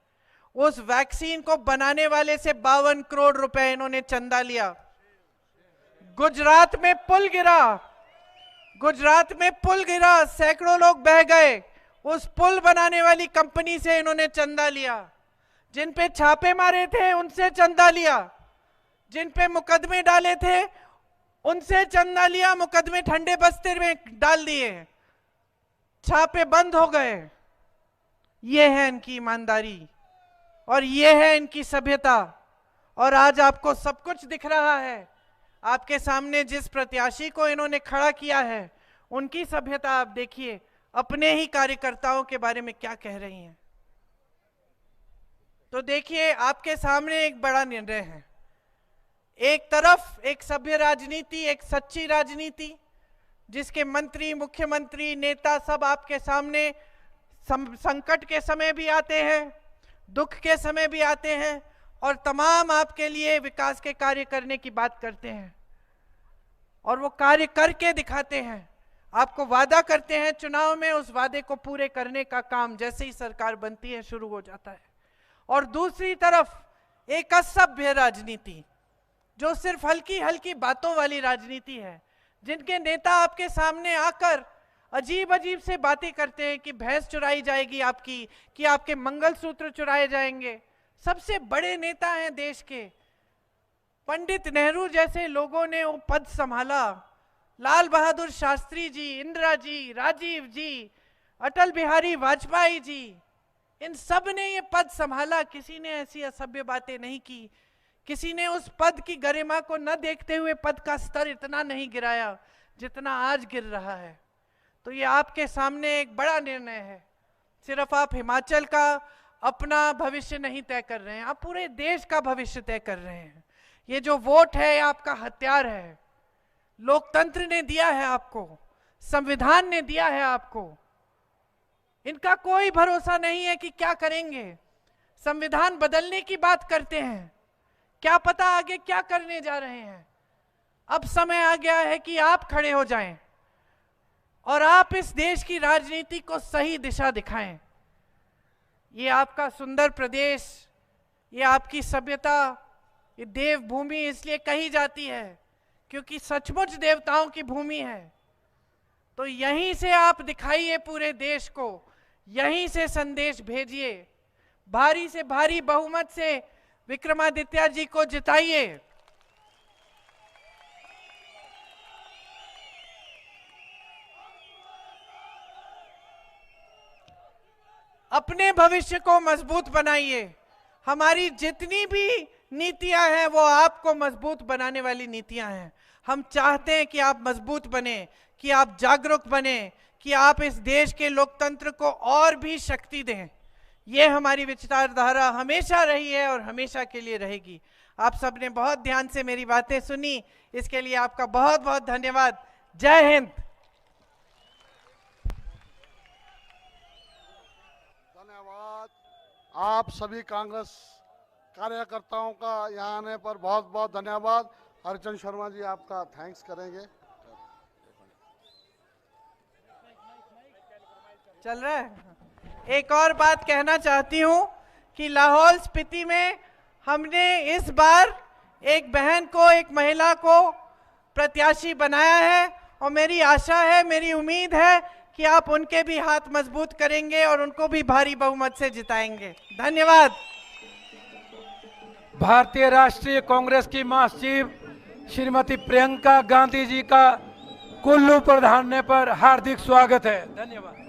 उस वैक्सीन को बनाने वाले से 52 करोड़ रुपए इन्होंने चंदा लिया। गुजरात में पुल गिरा, सैकड़ों लोग बह गए, उस पुल बनाने वाली कंपनी से इन्होंने चंदा लिया। जिन पे छापे मारे थे उनसे चंदा लिया, जिन पे मुकदमे डाले थे उनसे चंदा लिया, मुकदमे ठंडे बस्ते में डाल दिए, छापे बंद हो गए। ये है इनकी ईमानदारी और ये है इनकी सभ्यता। और आज आपको सब कुछ दिख रहा है। आपके सामने जिस प्रत्याशी को इन्होंने खड़ा किया है, उनकी सभ्यता आप देखिए, अपने ही कार्यकर्ताओं के बारे में क्या कह रही हैं। तो देखिए, आपके सामने एक बड़ा निर्णय है। एक तरफ एक सभ्य राजनीति, एक सच्ची राजनीति, जिसके मंत्री, मुख्यमंत्री, नेता सब आपके सामने संकट के समय भी आते हैं, दुख के समय भी आते हैं और तमाम आपके लिए विकास के कार्य करने की बात करते हैं और वो कार्य करके दिखाते हैं। आपको वादा करते हैं चुनाव में, उस वादे को पूरे करने का काम जैसे ही सरकार बनती है शुरू हो जाता है। और दूसरी तरफ एक असभ्य राजनीति, जो सिर्फ हल्की हल्की बातों वाली राजनीति है, जिनके नेता आपके सामने आकर अजीब अजीब से बातें करते हैं कि भैंस चुराई जाएगी आपकी, कि आपके मंगलसूत्र चुराए जाएंगे। सबसे बड़े नेता हैं देश के, पंडित नेहरू जैसे लोगों ने वो पद संभाला, लाल बहादुर शास्त्री जी, इंदिरा जी, राजीव जी, अटल बिहारी वाजपेयी जी, इन सब ने ये पद संभाला। किसी ने ऐसी असभ्य बातें नहीं की, किसी ने उस पद की गरिमा को न देखते हुए पद का स्तर इतना नहीं गिराया जितना आज गिर रहा है। तो ये आपके सामने एक बड़ा निर्णय है। सिर्फ आप हिमाचल का अपना भविष्य नहीं तय कर रहे हैं, आप पूरे देश का भविष्य तय कर रहे हैं। ये जो वोट है ये आपका हथियार है। लोकतंत्र ने दिया है आपको, संविधान ने दिया है आपको। इनका कोई भरोसा नहीं है कि क्या करेंगे। संविधान बदलने की बात करते हैं, क्या पता आगे क्या करने जा रहे हैं। अब समय आ गया है कि आप खड़े हो जाएं और आप इस देश की राजनीति को सही दिशा दिखाएं। ये आपका सुंदर प्रदेश, ये आपकी सभ्यता, ये देवभूमि इसलिए कही जाती है क्योंकि सचमुच देवताओं की भूमि है। तो यहीं से आप दिखाइए पूरे देश को, यहीं से संदेश भेजिए, भारी से भारी बहुमत से विक्रमादित्य जी को जिताइए। अपने भविष्य को मजबूत बनाइए। हमारी जितनी भी नीतियां हैं वो आपको मजबूत बनाने वाली नीतियां हैं। हम चाहते हैं कि आप मजबूत बने, कि आप जागरूक बने, कि आप इस देश के लोकतंत्र को और भी शक्ति दें। ये हमारी विचारधारा हमेशा रही है और हमेशा के लिए रहेगी। आप सबने बहुत ध्यान से मेरी बातें सुनी, इसके लिए आपका बहुत बहुत धन्यवाद। जय हिंद। धन्यवाद। आप सभी कांग्रेस कार्यकर्ताओं का यहाँ आने पर बहुत बहुत धन्यवाद। हरिचंद शर्मा जी आपका थैंक्स करेंगे। चल रहा है। एक और बात कहना चाहती हूँ कि लाहौल स्पीति में हमने इस बार एक बहन को, एक महिला को प्रत्याशी बनाया है और मेरी आशा है, मेरी उम्मीद है कि आप उनके भी हाथ मजबूत करेंगे और उनको भी भारी बहुमत से जिताएंगे। धन्यवाद। भारतीय राष्ट्रीय कांग्रेस की महासचिव श्रीमती प्रियंका गांधी जी का कुल्लू पर हारने पर हार्दिक स्वागत है। धन्यवाद।